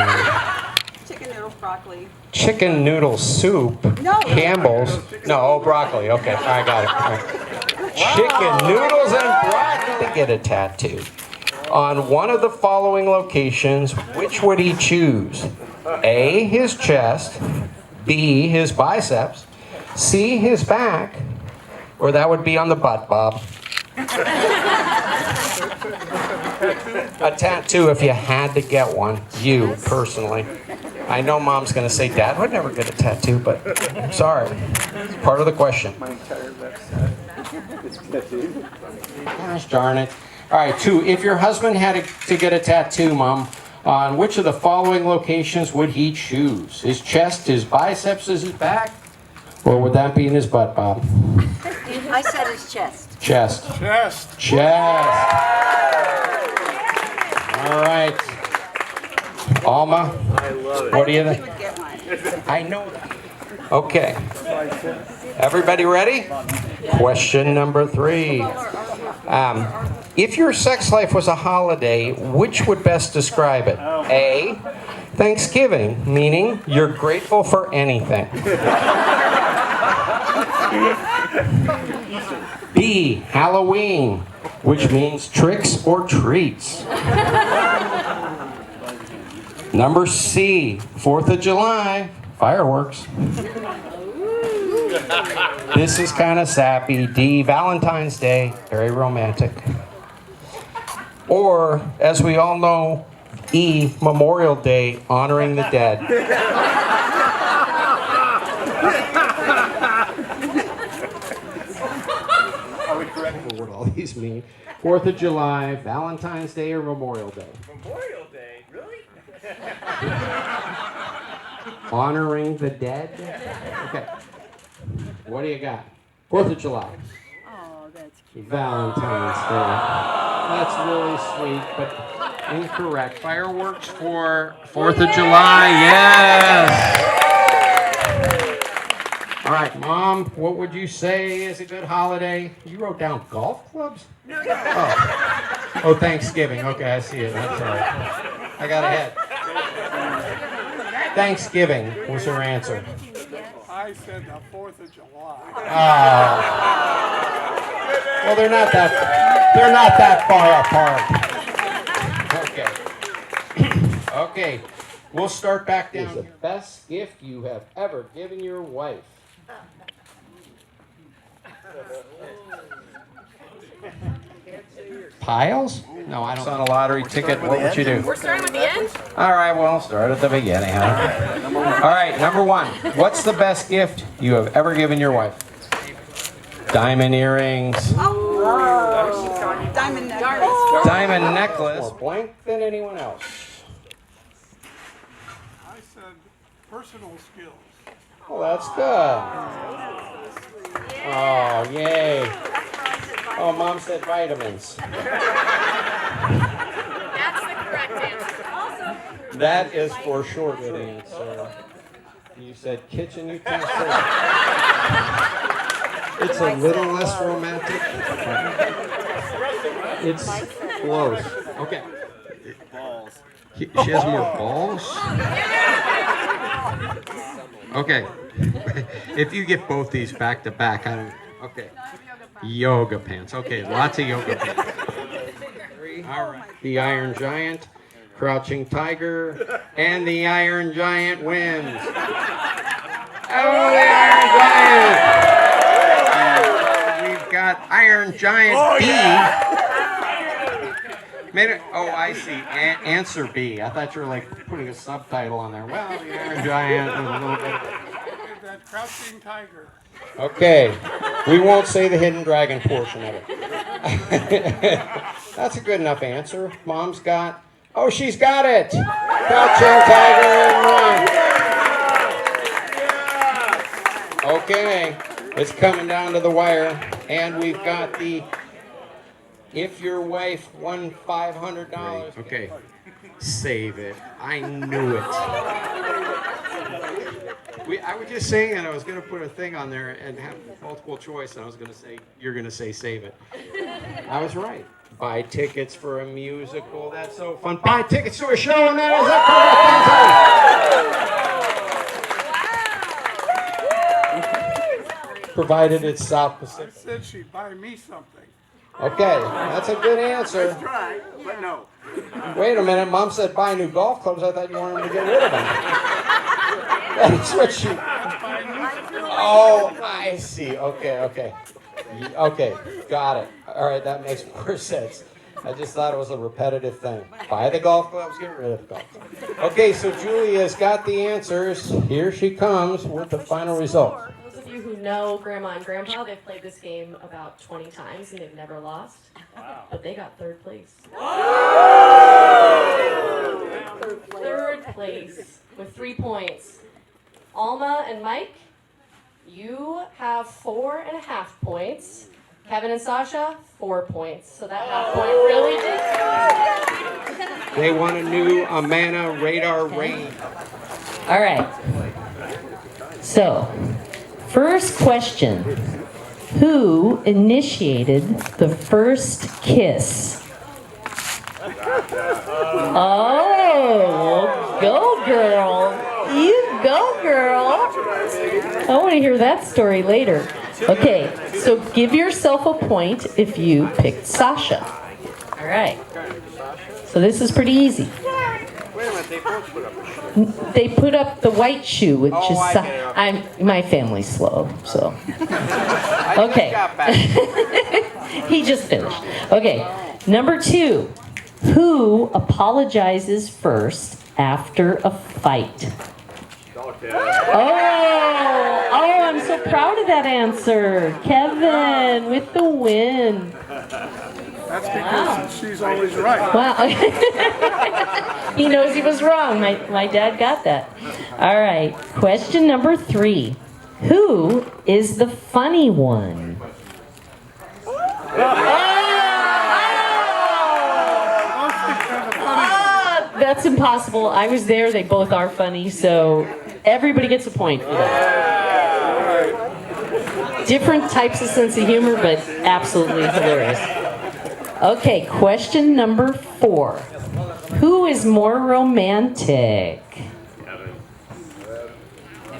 Chicken noodles, broccoli. Chicken noodle soup. No. Campbell's. No, broccoli. Okay, I got it. All right. Chicken noodles and broccoli. To get a tattoo. On one of the following locations, which would he choose? A, his chest. B, his biceps. C, his back. Or that would be on the butt, Bob. A tattoo if you had to get one. You, personally. I know Mom's going to say, Dad would never get a tattoo, but I'm sorry. It's part of the question. My entire left side is tattooed. Gosh darn it. All right, 2. If your husband had to get a tattoo, Mom, on which of the following locations would he choose? His chest, his biceps, his back? Or would that be in his butt, Bob? I said his chest. Chest. Chest. Chest. All right. Alma, I love it. what do you think? I know that. Okay. Everybody ready? Question number 3. If your sex life was a holiday, which would best describe it? A, Thanksgiving, meaning you're grateful for anything. B, Halloween, which means tricks or treats. Number C, 4th of July, fireworks. This is kind of sappy. D, Valentine's Day, very romantic. Or, as we all know, E, Memorial Day, honoring the dead. What all these mean? 4th of July, Valentine's Day, or Memorial Day? Memorial Day, really? Honoring the dead? Okay. What do you got? 4th of July. Oh, that's cute. Valentine's Day. That's really sweet, but incorrect. Fireworks for 4th of July, yes! All right, Mom, what would you say is a good holiday? You wrote down golf clubs? Oh, Thanksgiving. Okay, I see it. I'm sorry. I got ahead. Thanksgiving was her answer. I said the 4th of July. Oh. Well, they're not that far apart. Okay. Okay. We'll start back down. What is the best gift you have ever given your wife? Piles? No, I don't. On a lottery ticket, what would you do? We're starting with the end? All right, well, start at the beginning, huh? All right, number 1. What's the best gift you have ever given your wife? Diamond earrings. Oh, diamond necklace. Diamond necklace. More blank than anyone else. I said personal skills. Well, that's good. Oh, yay. Oh, Mom said vitamins. That's the correct answer. Also, That is for sure good answer. You said kitchen utensils. It's a little less romantic. It's close. Okay. Balls. She has more balls? Okay. If you get both these back to back, I don't. Okay. Yoga pants. Okay, lots of yoga pants. All right. The Iron Giant, Crouching Tiger, and the Iron Giant wins. Oh, the Iron Giant! We've got Iron Giant B. I see. Answer B. I thought you were like putting a subtitle on there. Well, the Iron Giant and a little bit. That Crouching Tiger. Okay, we won't say the hidden dragon portion of it. That's a good enough answer. Mom's got. Oh, she's got it. Crouching Tiger and run. Okay, it's coming down to the wire, and we've got the. If your wife won $500. Okay, save it. I knew it. I was just saying that I was going to put a thing on there and have multiple choice, and I was going to say, you're going to say save it. I was right. Buy tickets for a musical. That's so fun. Buy tickets to a show, and that is a correct answer. Provided it's South Pacific. I said she'd buy me something. Okay, that's a good answer. Let's try, but no. Wait a minute, Mom said buy new golf clubs. I thought you wanted to get rid of them. That's what she. Oh, I see. Okay. Okay, got it. All right, that makes more sense. I just thought it was a repetitive thing. Buy the golf clubs, get rid of the golf clubs. Okay, so Julia's got the answers. Here she comes with the final results. Those of you who know Grandma and Grandpa, they've played this game about 20 times and they've never lost. Wow. But they got third place. Third place with 3 points. Alma and Mike, you have 4.5 points. Kevin and Sasha, 4 points. So that half point really did. They want a new Amana radar range. All right. So, first question. Who initiated the first kiss? Oh, go girl. You go girl. I want to hear that story later. Okay, so give yourself a point if you picked Sasha. All right. So this is pretty easy. They put up the white shoe, which is my family's slow, so. Okay. He just finished. Okay. Number 2. Who apologizes first after a fight? Oh, I'm so proud of that answer. Kevin with the win. That's because she's always right. Wow. He knows he was wrong. My dad got that. All right. Question number 3. Who is the funny one? That's impossible. I was there. They both are funny, so everybody gets a point for that. Different types of sense of humor, but absolutely hilarious. Okay, question number 4. Who is more romantic?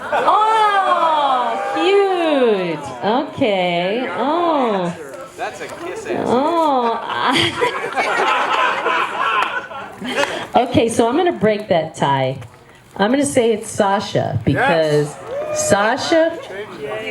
Oh, cute. Okay. Oh. That's a kiss answer. Oh. Okay, so I'm going to break that tie. I'm going to say it's Sasha because Sasha,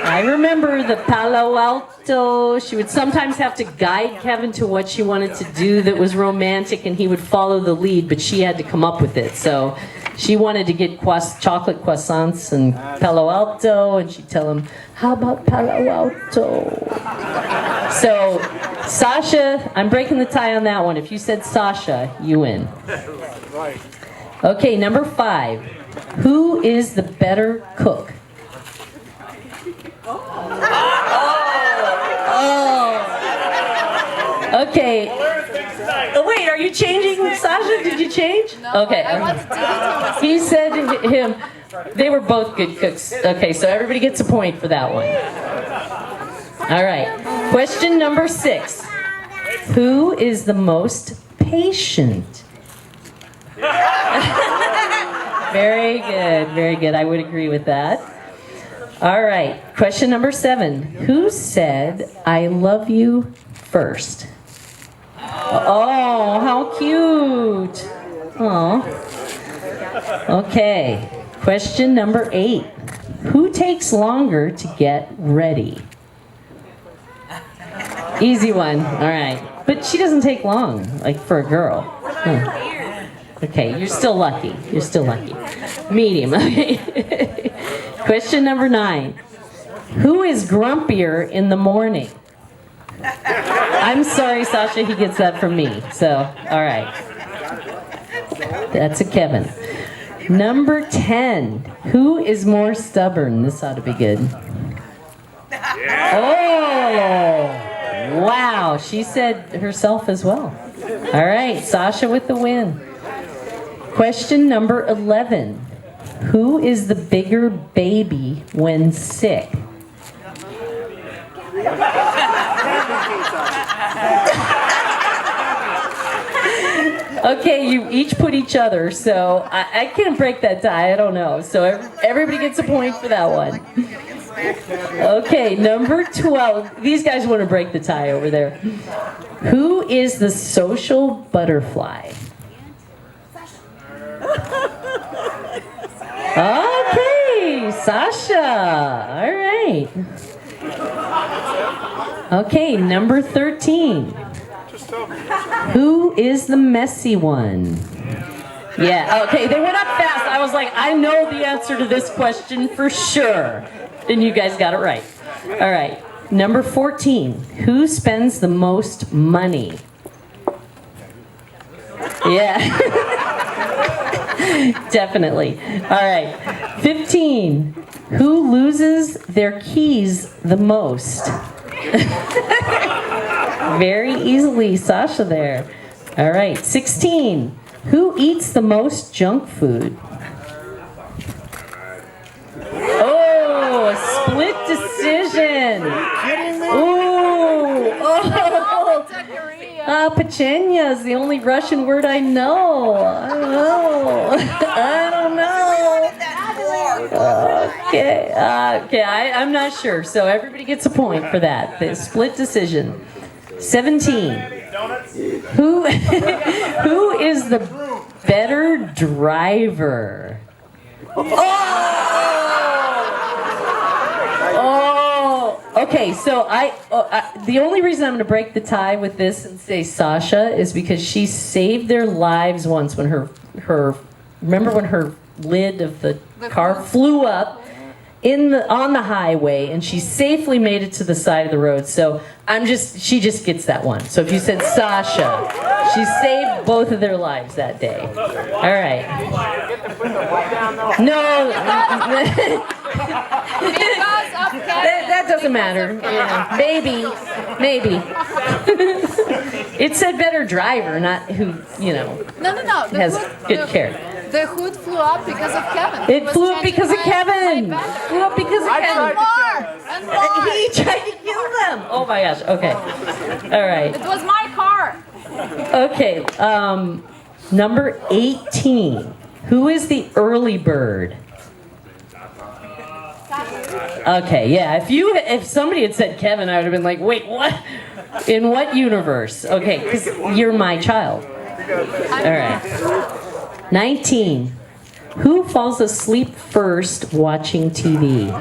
I remember the Palo Alto. She would sometimes have to guide Kevin to what she wanted to do that was romantic, and he would follow the lead, but she had to come up with it. So she wanted to get chocolate croissants and Palo Alto, and she'd tell him, how about Palo Alto? So, Sasha, I'm breaking the tie on that one. If you said Sasha, you win. Okay, number 5. Who is the better cook? Oh. Okay. Oh, wait, are you changing, Sasha? Did you change? Okay. He said to him, they were both good cooks. Okay, so everybody gets a point for that one. All right. Question number 6. Who is the most patient? Very good, very good. I would agree with that. All right. Question number 7. Who said, I love you first? Oh, how cute. Oh. Okay. Question number 8. Who takes longer to get ready? Easy one. All right. But she doesn't take long, like for a girl. Okay, you're still lucky. You're still lucky. Medium. Okay. Question number 9. Who is grumpier in the morning? I'm sorry, Sasha, he gets that from me. So, all right. That's a Kevin. Number 10. Who is more stubborn? This ought to be good. Oh! Wow, she said herself as well. All right, Sasha with the win. Question number 11. Who is the bigger baby when sick? Okay, you each put each other, so I can't break that tie, I don't know. So everybody gets a point for that one. Okay, number 12. These guys want to break the tie over there. Who is the social butterfly? Okay, Sasha. All right. Okay, number 13. Who is the messy one? Yeah, okay, they went up fast. I was like, I know the answer to this question for sure. And you guys got it right. All right, number 14. Who spends the most money? Yeah. Definitely. All right. 15. Who loses their keys the most? Very easily, Sasha there. All right. 16. Who eats the most junk food? Oh, a split decision. Ooh. Oh. Pechenya is the only Russian word I know. I don't know. Okay. I'm not sure. So everybody gets a point for that. The split decision. 17. Who is the better driver? Oh, okay. So the only reason I'm going to break the tie with this and say Sasha is because she saved their lives once when her remember when her lid of the car flew up on the highway, and she safely made it to the side of the road. So she just gets that one. So if you said Sasha, she saved both of their lives that day. All right. No. That doesn't matter. Yeah. Maybe. It said better driver, not who, No. has good care. The hood flew up because of Kevin. It flew up because of Kevin. Flew up because of Kevin. And more. He tried to kill them. Oh my gosh. Okay. All right. It was my car. Okay. Number 18. Who is the early bird? Okay. Yeah. If somebody had said Kevin, I would have been like, wait, what? In what universe? Okay, because you're my child. All right. 19. Who falls asleep first watching TV?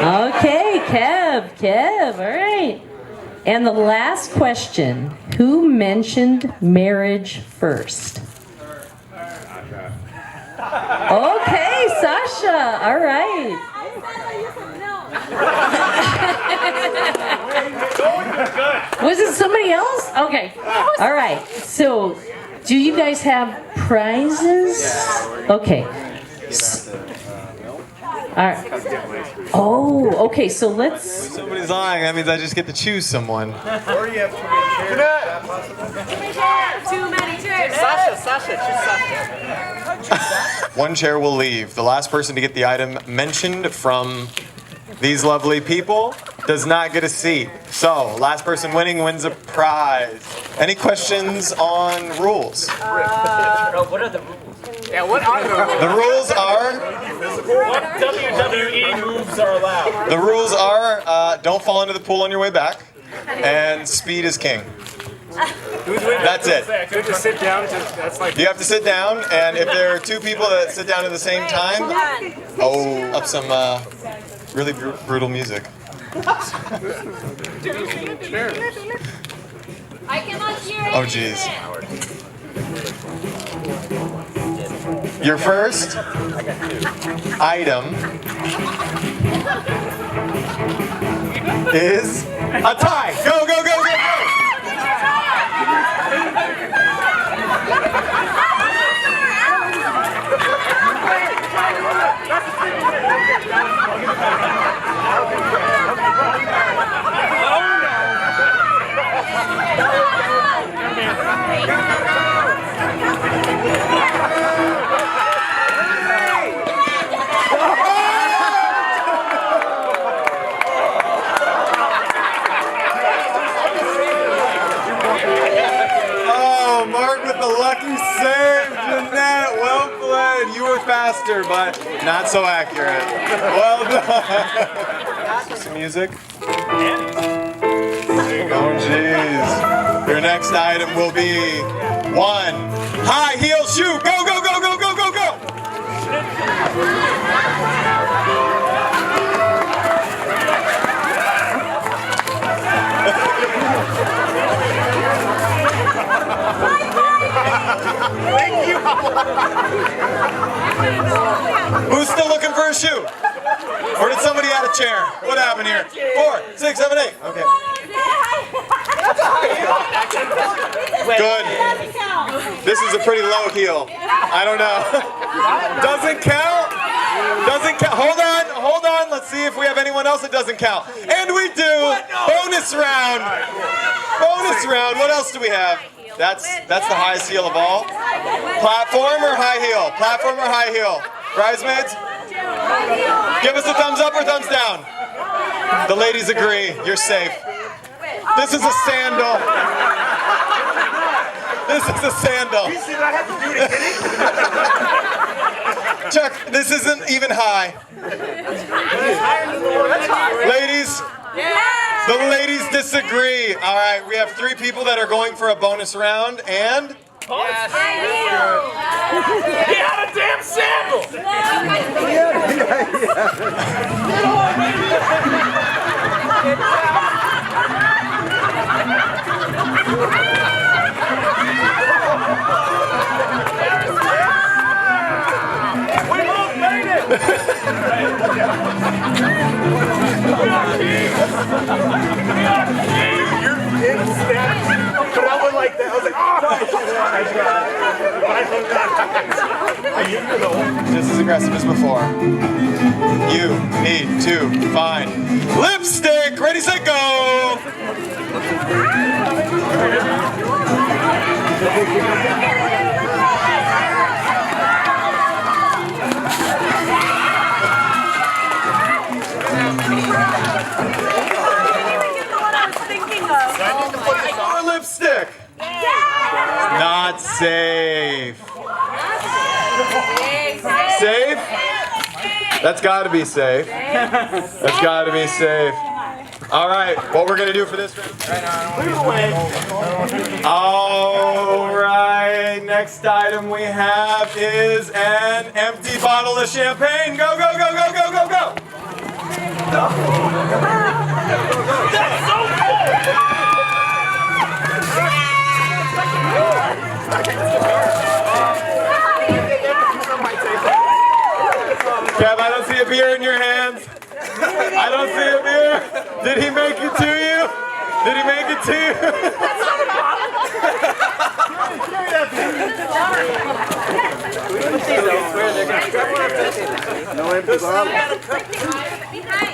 Okay, Kev, all right. And the last question, who mentioned marriage first? Okay, Sasha, all right. Was it somebody else? Okay, all right. So, do you guys have prizes? Okay. All right. Oh, okay. So let's. If somebody's lying, that means I just get to choose someone. Or you have Too many chairs. Sasha, choose Sasha. One chair will leave. The last person to get the item mentioned from these lovely people does not get a seat. So, last person winning wins a prize. Any questions on rules? What are the rules? Yeah, what are the rules? The rules are... What WWE moves are allowed? The rules are don't fall into the pool on your way back, and speed is king. That's it. Do you have to sit down? That's like. You have to sit down, and if there are two people that sit down at the same time, up some really brutal music. I cannot hear it. Oh, jeez. Your first item is a tie. Go, go, go, go, go! Oh, Mark with the lucky save. Jeanette, well played. You were faster, but not so accurate. Well done. Some music. Oh, jeez. Your next item will be 1 high heel shoe. Go, go, go, go, go, go, go. Thank you. Who's still looking for a shoe? Or did somebody add a chair? What happened here? 4, 6, 7, 8. Okay. Good. This is a pretty low heel. I don't know. Doesn't count? Doesn't count. Hold on, hold on. Let's see if we have anyone else that doesn't count. And we do. Bonus round. Bonus round. What else do we have? That's the highest heel of all. Platform or high heel? Platform or high heel? Bridesmaids? Give us a thumbs up or thumbs down. The ladies agree. You're safe. This is a sandal. This is a sandal. Chuck, this isn't even high. Ladies? The ladies disagree. All right, we have 3 people that are going for a bonus round, and... Yes. He had a damn sandal! We both made it! But I went like that. I was like, oh! Just as aggressive as before. You need to find lipstick. Ready, set, go! More lipstick. Not safe. Safe? That's got to be safe. That's got to be safe. All right, what we're gonna do for this round? All right, next item we have is an empty bottle of champagne. Go, go, go, go, go, go, go. That's so cool! Kev, I don't see a beer in your hands. I don't see a beer. Did he make it to you? Did he make it to you?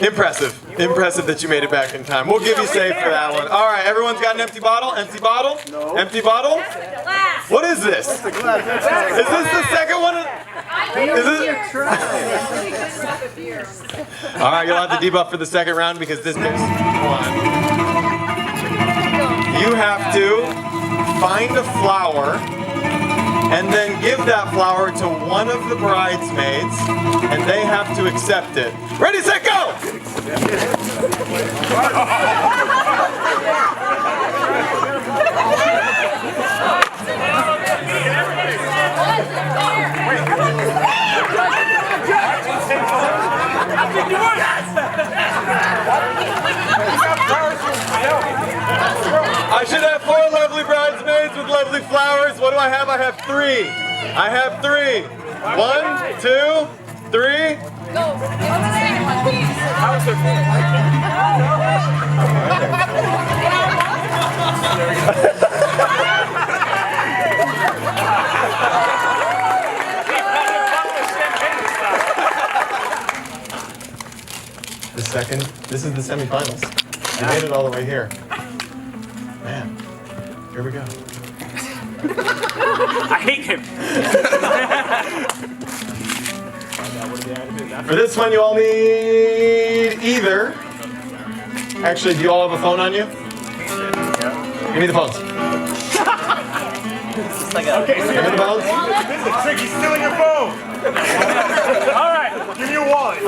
Impressive. Impressive that you made it back in time. We'll give you safe for that one. All right, everyone's got an empty bottle? Empty bottle? No. Empty bottle? What is this? Is this the second one? Is this? All right, you'll have to debuff for the second round because this gives one. You have to find a flower and then give that flower to one of the bridesmaids, and they have to accept it. Ready, set, go! I should have 4 lovely bridesmaids with lovely flowers. What do I have? I have 3. I have 3. 1, 2, 3. How was their The second, this is the semifinals. You made it all the way here. Man, here we go. I hate him. For this one, you all need either. Actually, do you all have a phone on you? Give me the phones. Okay, so Give me the phones. this is tricky. Stealing your phone. All right, give me your wallet. All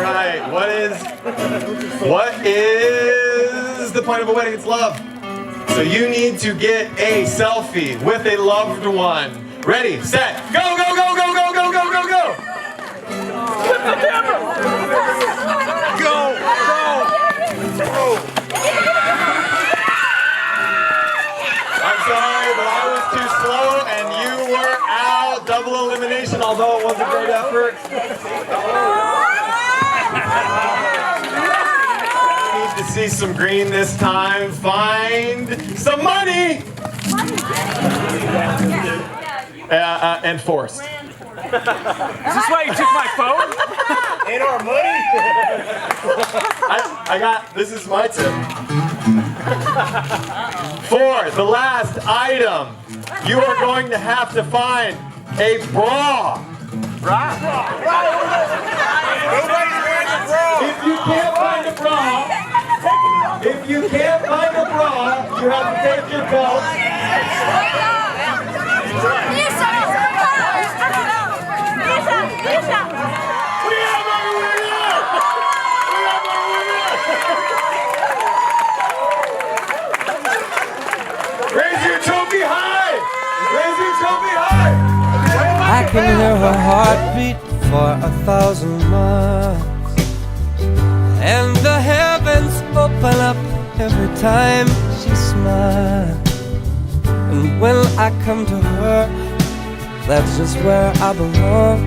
right. What is the point of a wedding? It's love. So you need to get a selfie with a loved one. Ready, set, go, go, go, go, go, go, go, go, go. Flip the camera. Go, go. I'm sorry, but I was too slow and you were out. Double elimination, although it was a great effort. Need to see some green this time. Find some money. And force. Is this why you took my phone? Ain't our money? I got, this is my tip. For the last item, you are going to have to find a bra. Bra? Nobody's wearing a bra. If you can't find a bra, you have to take your belt. Raise your trophy high! Raise your trophy high! I can hear her heartbeat for 1,000 miles, and the heavens open up every time she smiles. And when I come to her, that's just where I belong.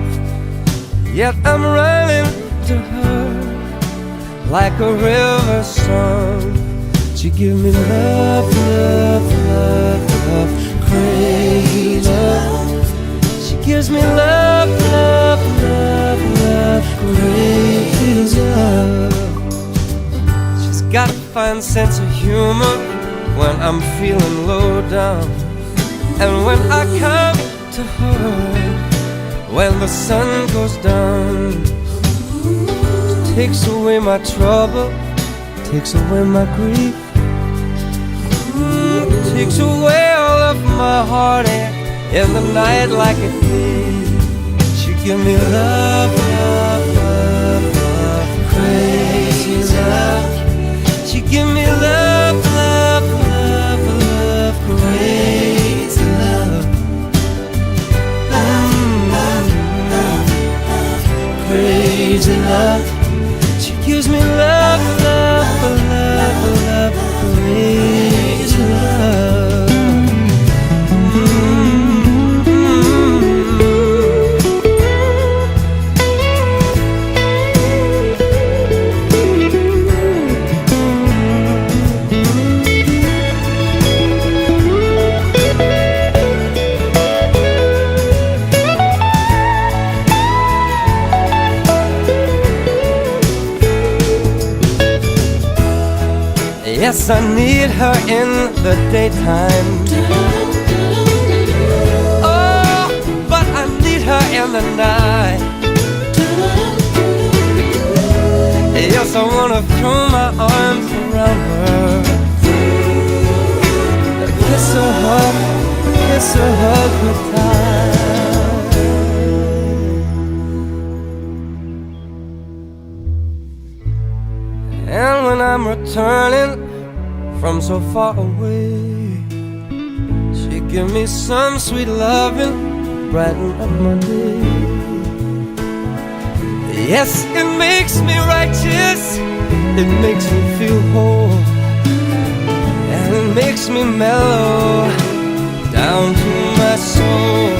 Yet I'm running to her like a river song. She give me love, love, love, love, crazy love. She gives me love, love, love, love, crazy love. She's got a fine sense of humor when I'm feeling low down, and when I come to her when the sun goes down. She takes away my trouble, takes away my grief, takes away all of my heartache in the night like a thief. She give me love, love, love, love, crazy love. She give me love, love, love, love, crazy love. Crazy love. She gives me love, love, love, love, crazy love. Yes, I need her in the daytime. Oh, but I need her in the night. Yes, I wanna throw my arms around her, kiss her, hug her tight. And when I'm returning from so far away, she give me some sweet loving, brighten up my day. Yes, it makes me righteous, it makes me feel whole, and it makes me mellow down to my soul.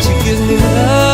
She gives me love.